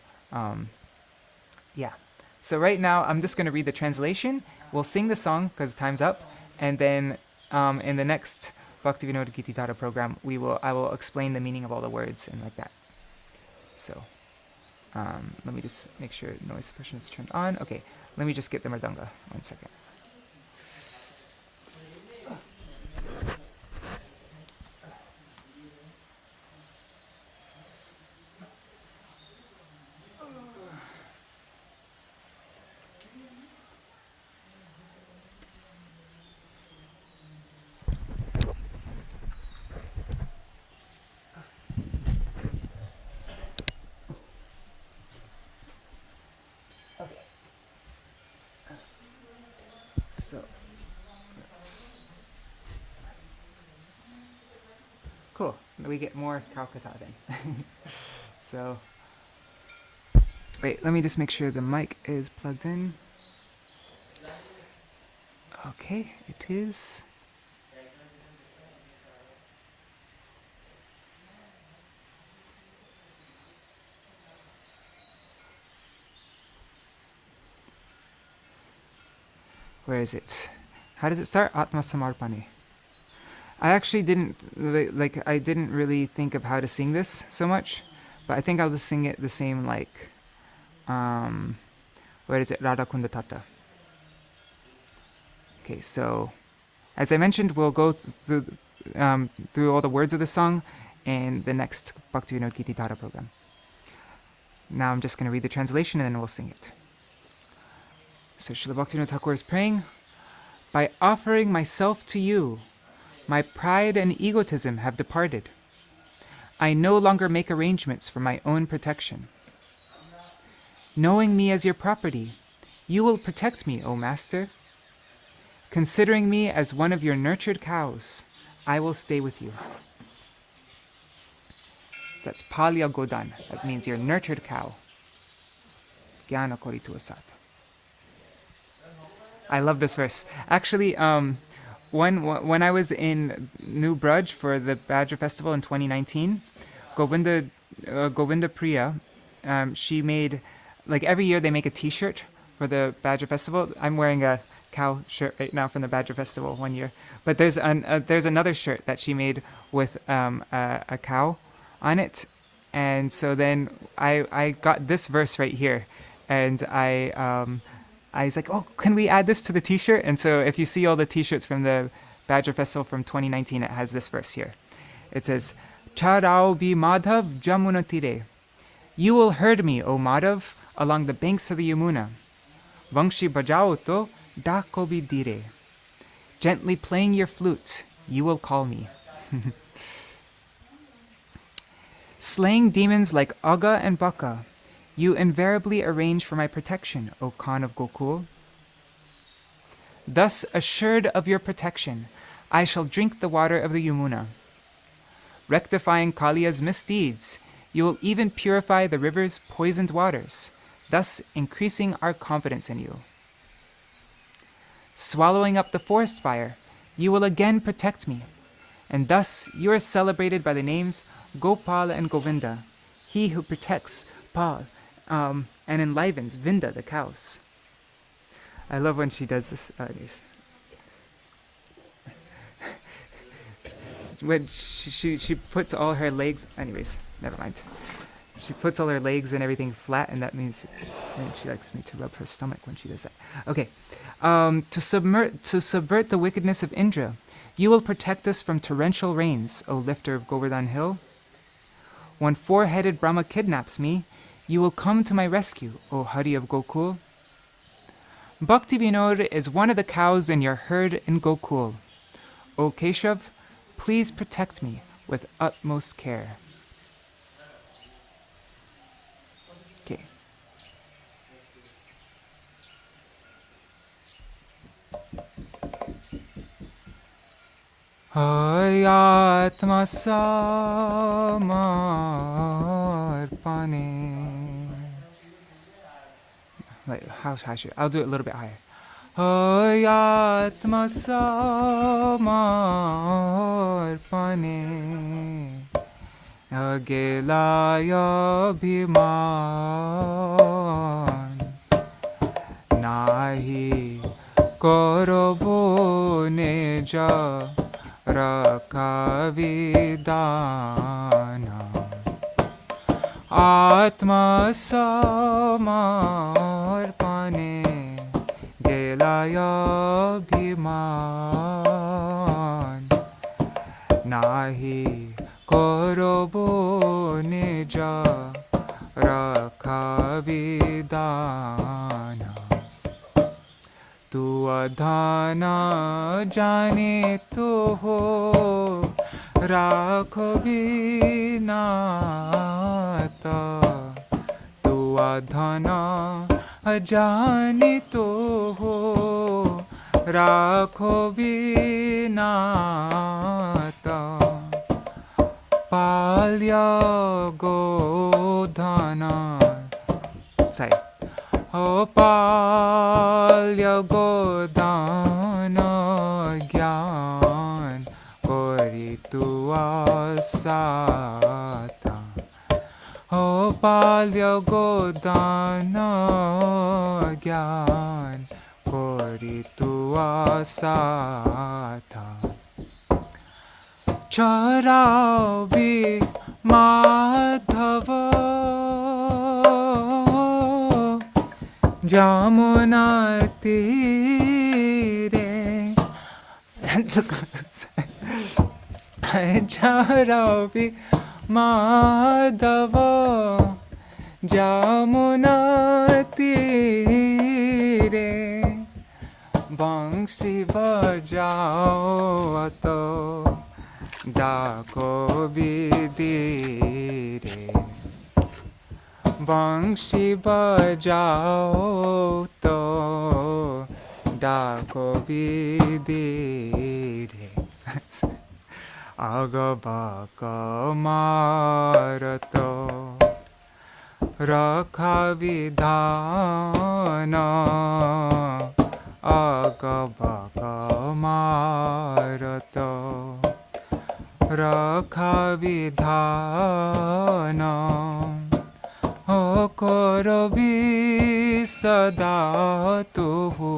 Yeah. So right now I'm just going to read the translation. We'll sing the song because time's up, and then in the next Bhaktivinoda-gīti-dhārā program, I will explain the meaning of all the words and like that. So let me just make sure noise suppression is turned on. Okay, let me just get the mridanga. 1 second. Cool. We get more Calcutta then. So, wait, let me just make sure the mic is plugged in. Okay, it is. Where is it? How does it start? Ātma-samarpaṇe. I actually didn't really think of how to sing this so much, but I think I'll just sing it the same like, where is it? Radha Kunda Tata. Okay, so as I mentioned, we'll go through all the words of the song in the next Bhaktivinoda-gīti-dhārā program. Now I'm just going to read the translation and then we'll sing it. So Srila Bhaktivinoda Thakur is praying, "By offering myself to you, my pride and egotism have departed. I no longer make arrangements for my own protection. Knowing me as your property, you will protect me, O Master. Considering me as one of your nurtured cows, I will stay with you." That's Palya Godan. That means your nurtured cow. Jnana Koritu Asat. I love this verse. Actually, when I was in New Braj for the Badger Festival in 2019, Govinda Priya, she made, like every year they make a T-shirt for the Badger Festival. I'm wearing a cow shirt right now from the Badger Festival one year, but there's another shirt that she made with a cow on it, and so then I got this verse right here, and I was like, oh, can we add this to the T-shirt? And so if you see all the T-shirts from the Badger Festival from 2019, it has this verse here. It says, "Charao bi Madhav Jamuna tire." You will herd me, O Madhav, along the banks of the Yamuna. Vangshi bajao to dako bi dire. Gently playing your flute, you will call me. Slaying demons like Aga and Baka, you invariably arrange for my protection, O Khan of Gokul. Thus, assured of your protection, I shall drink the water of the Yamuna. Rectifying Kaliya's misdeeds, you will even purify the river's poisoned waters. thus increasing our confidence in you. Swallowing up the forest fire, you will again protect me, and thus you are celebrated by the names Gopal and Govinda, he who protects Pal and enlivens Vinda, the cows. I love when she does this. When she puts all her legs, anyways, never mind. She puts all her legs and everything flat, and that means she likes me to rub her stomach when she does that. Okay, to subvert the wickedness of Indra, you will protect us from torrential rains, O lifter of Govardhan Hill. When four-headed Brahma kidnaps me, you will come to my rescue, O Hari of Gokul. Bhaktivinoda is one of the cows in your herd in Gokul. O Keshav, please protect me with utmost care. Okay. Ātma-samarpaṇe. Wait, how should I'll do it a little bit higher. Ātma-samarpaṇe Gelā Abhimāna Nahi korobo neja rakavidana Ātma-samarpaṇe Gelā Abhimāna Nahi korobo nija rakavidana Tu adhana jane to ho rakho vinata Tu adhana ajane to ho rakho vinata Palya godhana Say O palya godhana gyan kori tu asata O palya godhana gyan kori tu asata Charavi Madhava Jamuna Tire Charavi Madhava Jamuna Tire Bangshi bajao ato Dako vidire Bangshi bajao to Dako vidire Agabaka marato Rakha vidhana Agabaka marato Rakha vidhana O korobi sada tuhu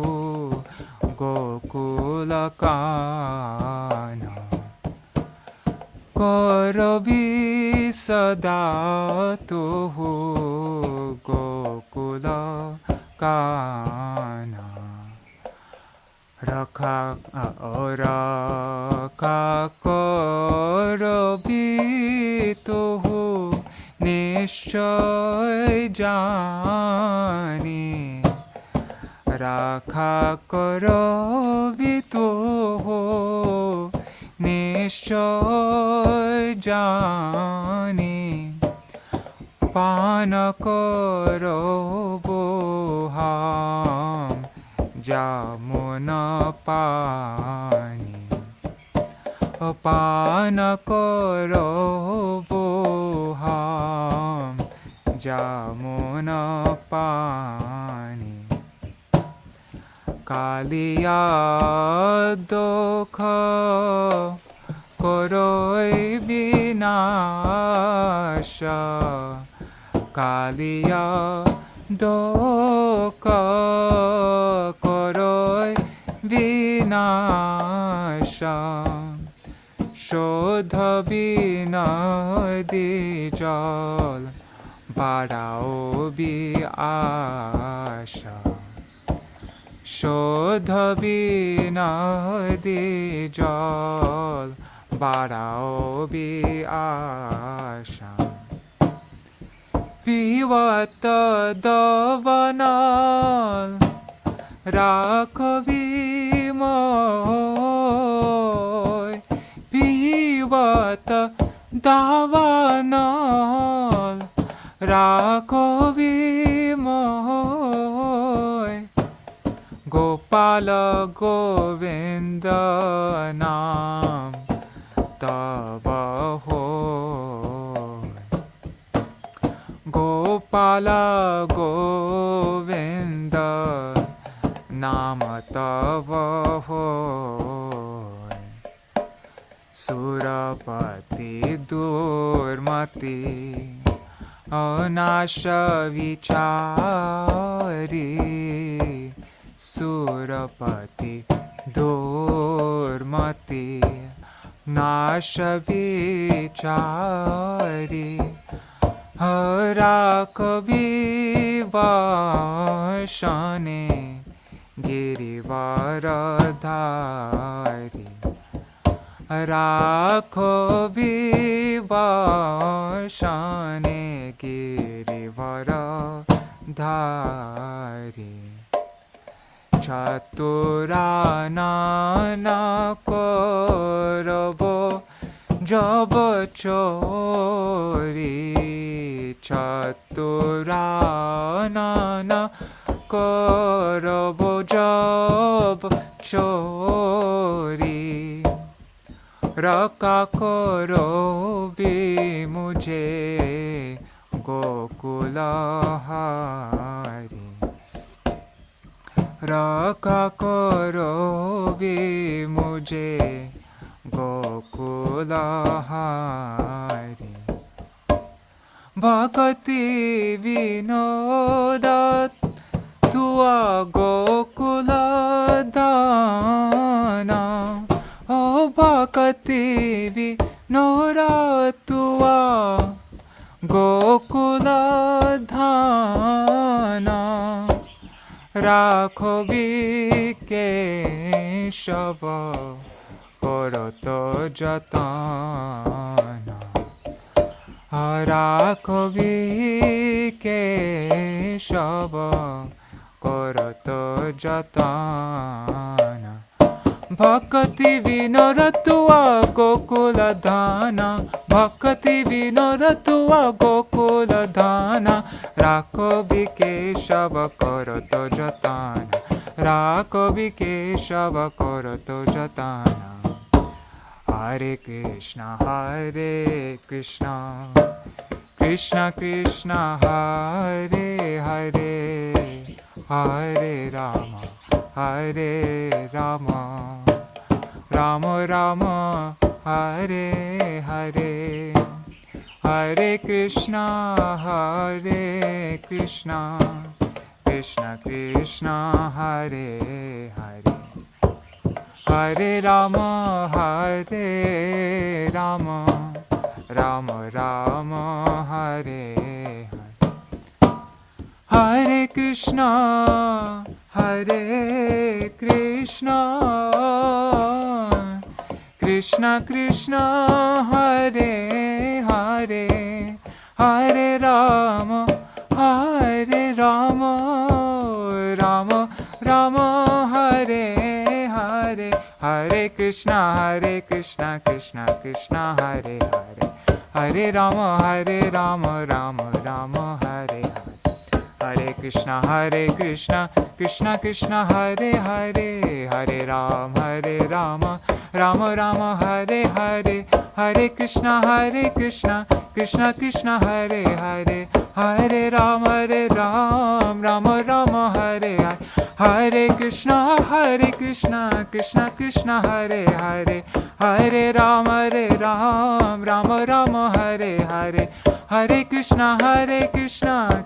Gokulakana Korobi sada tuhu Gokulakana Rakha korobi tuhu Nishchoy jani Rakha korobi tuho Nishchoy jani Pana korobo ham Jamuna pani Pana korobo ham jamuna pani kaliya dokha koroi vinasha kaliya dokha koroi vinasha shodha binadi jal badao bi asha shodha binadi jal badao bi asha pivata davanal rakhavimoy pivata davanal rakhavimoy gopala govinda nam tava hoy gopala govinda nam tava hoy surapati durmati anasha vichari surapati durmati nasha vichari rakhavivashane girivardhari rakhavivashane girivardhari chaturana koravo jaba chori chaturana koravo jaba chori raka karo bhi mujhe gokula hari raka karo bhi mujhe gokula hari bhakti vinoda tua gokula dana o bhakti vinoda tua gokula dhana rakhobi keshava koroto jatana rakhobi keshava koroto jatana bhakti vinoda tua gokula dhana bhakti vinoda tua gokula dhana rakhobi keshava koroto jatana rakhobi keshava koroto jatana Hare Krishna Krishna Krishna Hare Hare Hare Rama Rama Rama Hare Hare Hare Krishna Krishna Krishna Hare Hare Hare Rama Rama Rama Hare Hare Hare Krishna Krishna Krishna Hare Hare Hare Rama Rama Rama Hare Hare Hare Krishna Krishna Krishna Hare Hare Hare Rama Rama Rama Hare Hare Hare Krishna, Krishna Krishna, Hare Hare, Hare Rama, Rama Rama, Hare Hare, Hare Krishna, Krishna Krishna, Hare Hare, Hare Rama, Rama Rama, Hare Hare, Hare Krishna, Krishna Krishna, Hare Hare, Hare Rama, Rama Rama, Hare Hare, Hare Krishna,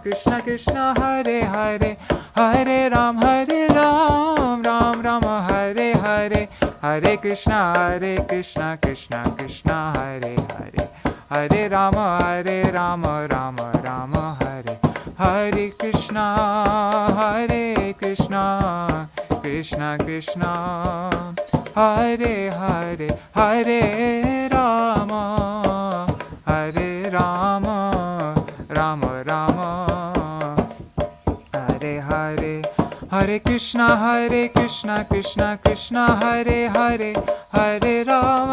Krishna Krishna, Hare Hare, Hare Ram, Ram Rama, Hare Hare, Hare Krishna, Krishna Krishna, Hare Hare, Hare Rama, Rama Rama, Hare Hare Krishna, Krishna Krishna, Hare Hare, Hare Rama, Rama Rama, Hare Hare, Hare Krishna, Krishna Krishna, Hare Hare, Hare Ram,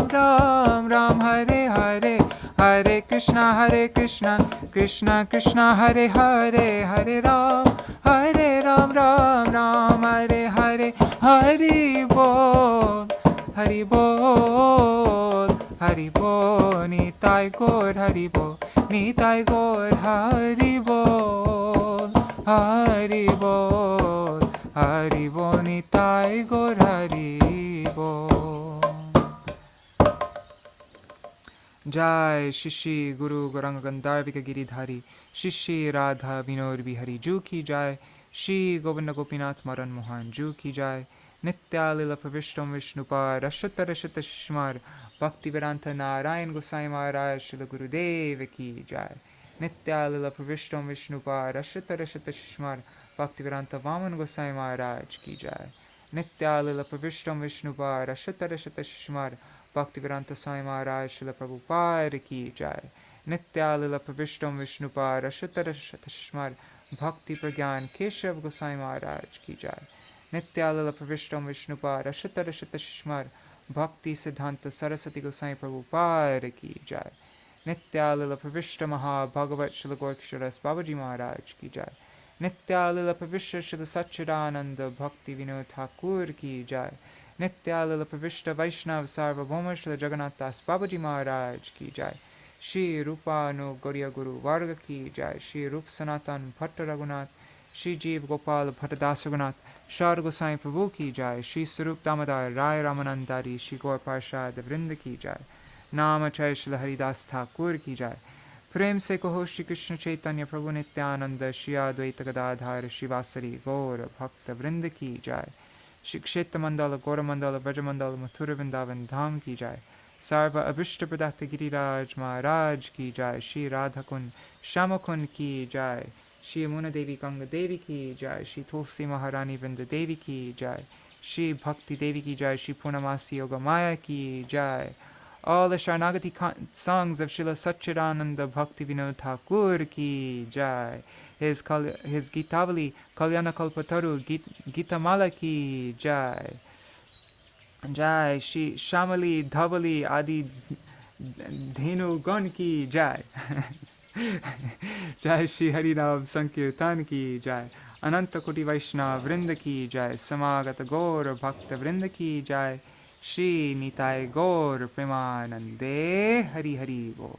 Ram Ram, Hare Hare, Hare Krishna, Krishna Krishna, Hare Hare, Hare Ram, Ram Ram, Hare Hare, Hari Bol, Hari Bol, Hari Bol, Nitai Gaur, Hari Bol, Nitai Gaur, Hari Bol, Hari Bol, Hari Bol, Nitai Gaur, Hari Bol. Jai Shishi Guru Gauranga Gandharvika Giridhari, Shishi Radha Vinod Bihari Ju ki Jai, Shri Govinda Gopinath Madan Mohan Ju ki Jai, Nitya Lila Pravishtam Vishnupad, Ashata Rashata Shishmar, Bhaktivedanta Narayan Gosai Maharaj, Srila Gurudev ki Jai, Nitya Lila Pravishtam Vishnupad, Ashata Rashata Shishmar, Bhaktivedanta Vaman Gosai Maharaj ki Jai, Nitya Lila Pravishtam Vishnupad, Ashata Rashata Shishmar, Bhaktivedanta Swami Maharaj, Srila Prabhupada ki Jai, Nitya Lila Pravishtam Vishnupad, Ashata Rashata Shishmar, Bhakti Pragyan Keshav Gosai Maharaj ki Jai, Nitya Lila Pravishtam Vishnupad, Ashata Rashata Shishmar, Bhakti Siddhanta Saraswati Gosai Prabhupada ki Jai, Nitya Lila Pravishta Maha Bhagavat Srila Gorksharas Babaji Maharaj ki Jai, Nitya Lila Pravishta Srila Satchidananda Bhaktivinoda Thakur ki Jai, Nitya Lila Pravishta Vaishnav Sarvabhauma Srila Jagannath Das Babaji Maharaj ki Jai, Shri Rupa No Gauriya Guru Varga ki Jai, Shri Rup Sanatan Bhatta Raghunath, Shri Jeev Gopal Bhatta Das Raghunath, Shar Gosai Prabhu ki Jai, Shri Sarup Damodar Rai Ramanandari, Shri Gaur Parshad Vrinda ki Jai, Namachay Srila Haridas Thakur ki Jai, Prem se kaho Shri Krishna Chaitanya Prabhu Nityananda, Shri Advaita Gadadhar, Shri Vasari Gaur Bhakta Vrinda ki Jai, Shri Kshetra Mandala, Gaura Mandala, Vraja Mandala, Mathura Vrindavan Dham ki Jai, Sarva Abhishta Pradata Giriraj Maharaj ki Jai, Shri Radhakun, Shamakun ki Jai, Shri Amuna Devi Ganga Devi ki Jai, Shri Tulsi Maharani Vrinda Devi ki Jai, Shri Bhakti Devi ki Jai, Shri Purnamasi Yogamaya ki Jai. All the Śaraṇāgati songs of Srila Satchidananda Bhaktivinoda Thakur ki Jai. His Gitavali Kalyana Kalpataru Gitamala ki Jai. Jai Shri Shamali Dhavali Adi Dhenu Gun ki Jai. Jai Shri Harinam Sankirtan ki Jai. Ananta Koti Vaishnava Vrinda ki Jai. Samagata Gaur Bhakta Vrinda ki Jai. Shri Nitai Gaur Premanande Hari Hari Bo.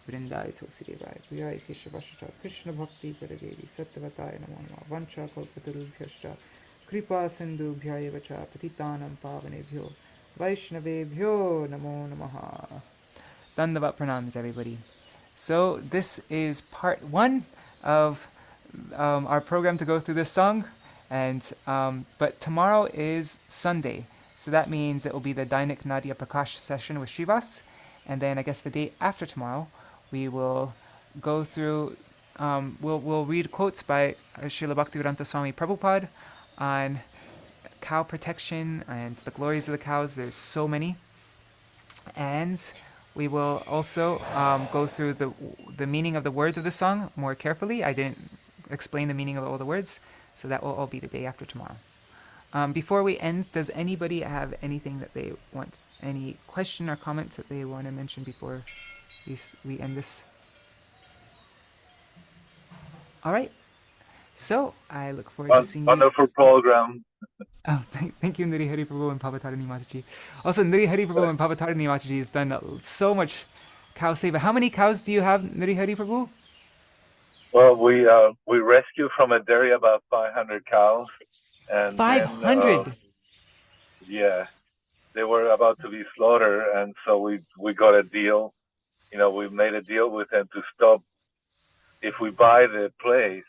Vrindai Tulsi Devai Vihai Keshavashta Krishna Bhakti Paradevi Sattvatai Namo Nama Vancha Kalpatarubhyashta Kripa Sindhu Bhyayevacha Patitanam Pavanebhyo Vaishnavebhyo Namo Namaha. Dandavat Pranams, everybody. So this is part 1 of our program to go through this song, and but tomorrow is Sunday. So that means it will be the Dainik Nadia Prakash session with Srivas. And then I guess the day after tomorrow, we will go through, we'll read quotes by Srila Bhaktivedanta Swami Prabhupada on cow protection and the glories of the cows. There's so many. And we will also go through the meaning of the words of the song more carefully. I didn't explain the meaning of all the words, so that will all be the day after tomorrow. Before we end, does anybody have anything that they want, any question or comments that they want to mention before we end this? All right. So I look forward to seeing you. Wonderful program. Oh, thank you, Nuri Hari Prabhu and Pavatarani Mataji. Also, Nuri Hari Prabhu and Pavatarani Mataji have done so much cow seva. How many cows do you have, Nuri Hari Prabhu? Well, we rescued from a dairy about 500 cows, and then 500. yeah, they were about to be slaughtered, and so we got a deal. We made a deal with them to stop. If we buy the place,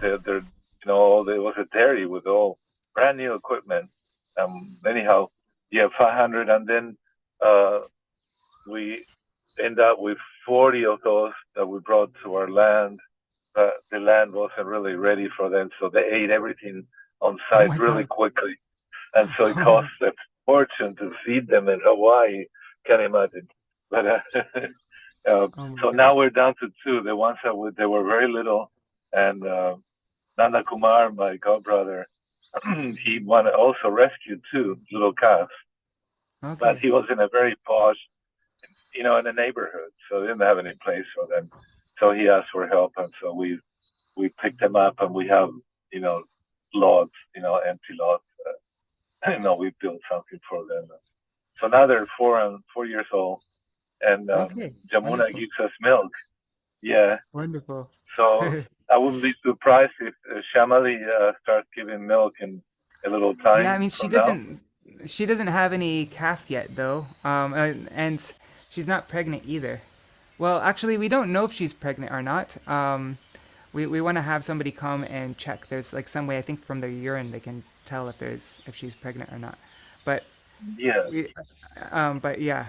there there was a dairy with all brand new equipment. Anyhow, yeah, 500, and then we end up with 40 of those that we brought to our land. The land wasn't really ready for them, so they ate everything on Oh site my really God. quickly, and so it cost a fortune to feed them in Hawaii. Can't imagine. But Oh my so God. now we're down to two. The ones they were very little, and Nanda Kumar, my godbrother, he also rescued two little calves, but Okay. he was in a very posh, in a neighborhood, so they didn't have any place for them. So he asked for help, and so we picked them up, and we have lots, empty lots. We built something for them. So now they're 4 years old, and Okay. Jamuna Wonderful. gives us milk. Yeah, Wonderful. so I wouldn't be surprised if Shamali starts giving milk in a little Yeah, I time mean, from now. she doesn't have any calf yet though. And she's not pregnant either. Well, actually, we don't know if she's pregnant or not. We want to have somebody come and check. There's like some way I think from their urine they can tell if she's pregnant or not. But Yeah, we, but yeah,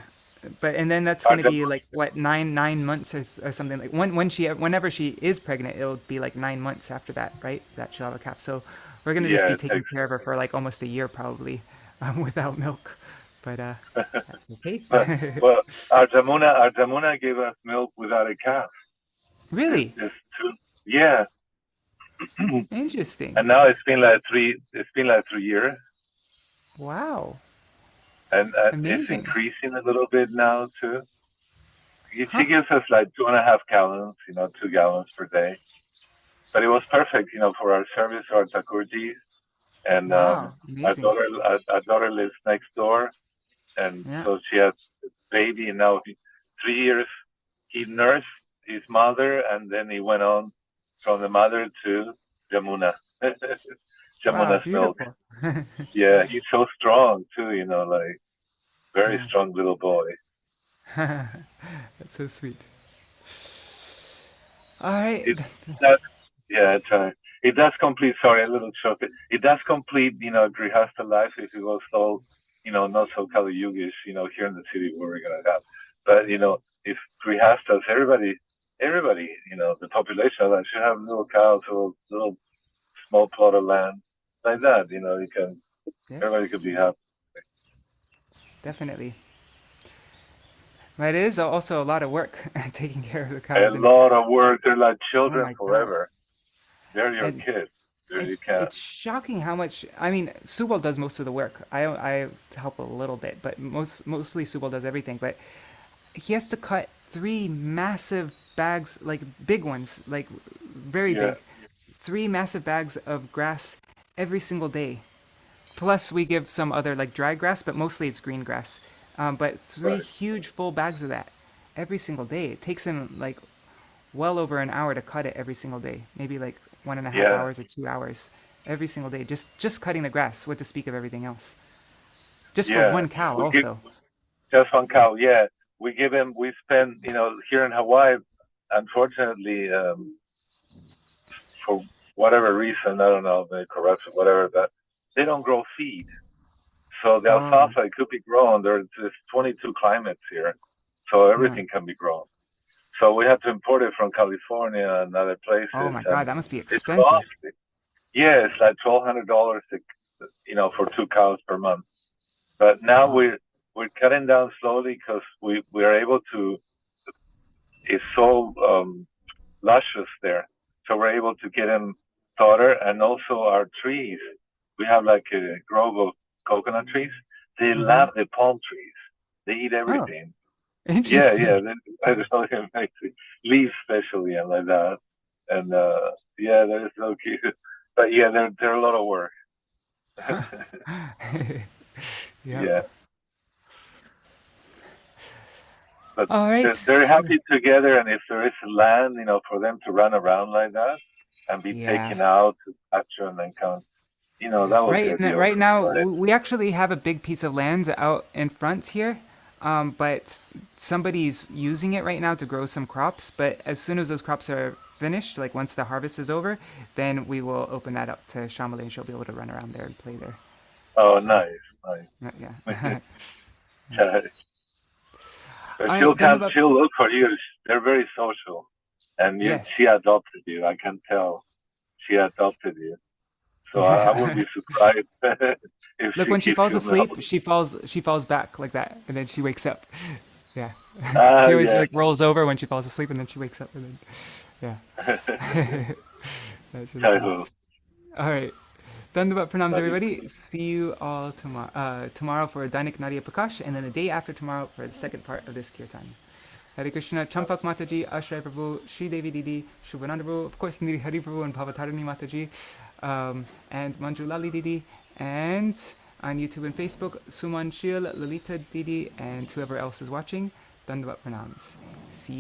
and then that's our gonna be like what 9 months or something like whenever she is pregnant, it'll be like 9 months after that, right? That she'll have a calf. So we're gonna just yeah, be it taking takes. care of her for like almost a year probably, without milk. But that's okay. But well, our Jamuna gave us milk without a calf. Really It's two. Yeah, interesting. and now it's been like three. It's been like 3 years, Wow, and it's amazing. increasing a little bit now too. She Huh? gives us like 2.5 gallons, 2 gallons per day. But it was perfect, for our service, our Takurji, and Wow, our amazing. daughter, our daughter lives next door, and Yeah. so she has a baby, and now 3 years he nursed his mother, and then he went on from the mother to Jamuna, Wow, Jamuna's milk. beautiful. Yeah, he's so strong too, like very Yeah. strong little boy. That's so sweet. All right. It does, yeah, it's it does complete. Sorry, a little short. It does complete, Grihastha life if it was so, not so Kali Yugish, here in the city where we're gonna have. But if Grihasthas, everybody, the population of that should have little cows or little small plot of land like that. Everybody could Yes, be happy. definitely. But it is also a lot of work taking care of the A cows and lot of work. They're like oh children my God. forever. They're your And kids. You can't. it's shocking how much. I mean, Subal does most of the work. I help a little bit, but mostly Subal does everything. But he has to cut three massive bags, like big ones, like very Yeah, big, three massive bags of grass every single day. Plus, we give some other like dry grass, but mostly it's green grass. But three right. huge full bags of that every single day. It takes him like well over an hour to cut it every single day. Maybe like one and a half Yeah, hours or 2 hours every single day. Just cutting the grass, what to speak of everything else. Just for yeah. one cow, We give also. just one cow. Yeah, we give him. We spend. Here in Hawaii, unfortunately, for whatever reason, I don't know, the corruption, whatever, but they don't grow feed. So the Oh, alfalfa it could be grown. There's 22 climates here, so yeah. everything can be grown. So we have to import it from California and other Oh places, my God, and that must be it's expensive. costly. Yeah, it's like $1,200 for 2 cows per month. But now Wow. we're cutting down slowly because we are able to. It's so luscious there, so we're able to get in fodder, and also our trees. We have like a grove of coconut trees. They Mm-hmm. love the palm trees. They eat Oh, everything. Yeah, interesting. yeah. They really amazing. Leaves, especially, and like that. And yeah, they're so cute. But yeah, they're a lot of work. Yeah. But All right. they're happy together, and if there is land, for them to run around like that and be Yeah. taken out to capture and then come, that would be ideal. Right now, Right? we actually have a big piece of land out in front here, but somebody's using it right now to grow some crops. But as soon as those crops are finished, like once the harvest is over, then we will open that up to Shamali, and she'll be able to run around there and play there. Oh, So, nice. yeah. So All she'll right, she'll look for you. They're very social, and she yes. adopted you. I can tell she adopted you. So I wouldn't be surprised if Look, she when she gives falls you asleep, milk. she falls back like that, and then she wakes up. Yeah. Ah, She always yeah. like rolls over when she falls asleep, and then she wakes up, and then yeah. That's really funny. Childhood. All right. Dandavat pranams, That is everybody. See you all tomorrow for Dainik Nadia Prakash, and then the day after tomorrow for the second part of this kirtan. Hare Krishna, Champak Mataji, Ashray Prabhu, Shri Devi Didi, Shubhananda Prabhu, of course, Niri Hari Prabhu and Bhavatarani Mataji, and Manju Lali Didi, and on YouTube and Facebook, Suman Shil, Lalita Didi, and whoever else is watching. Dandavat pranams. See you.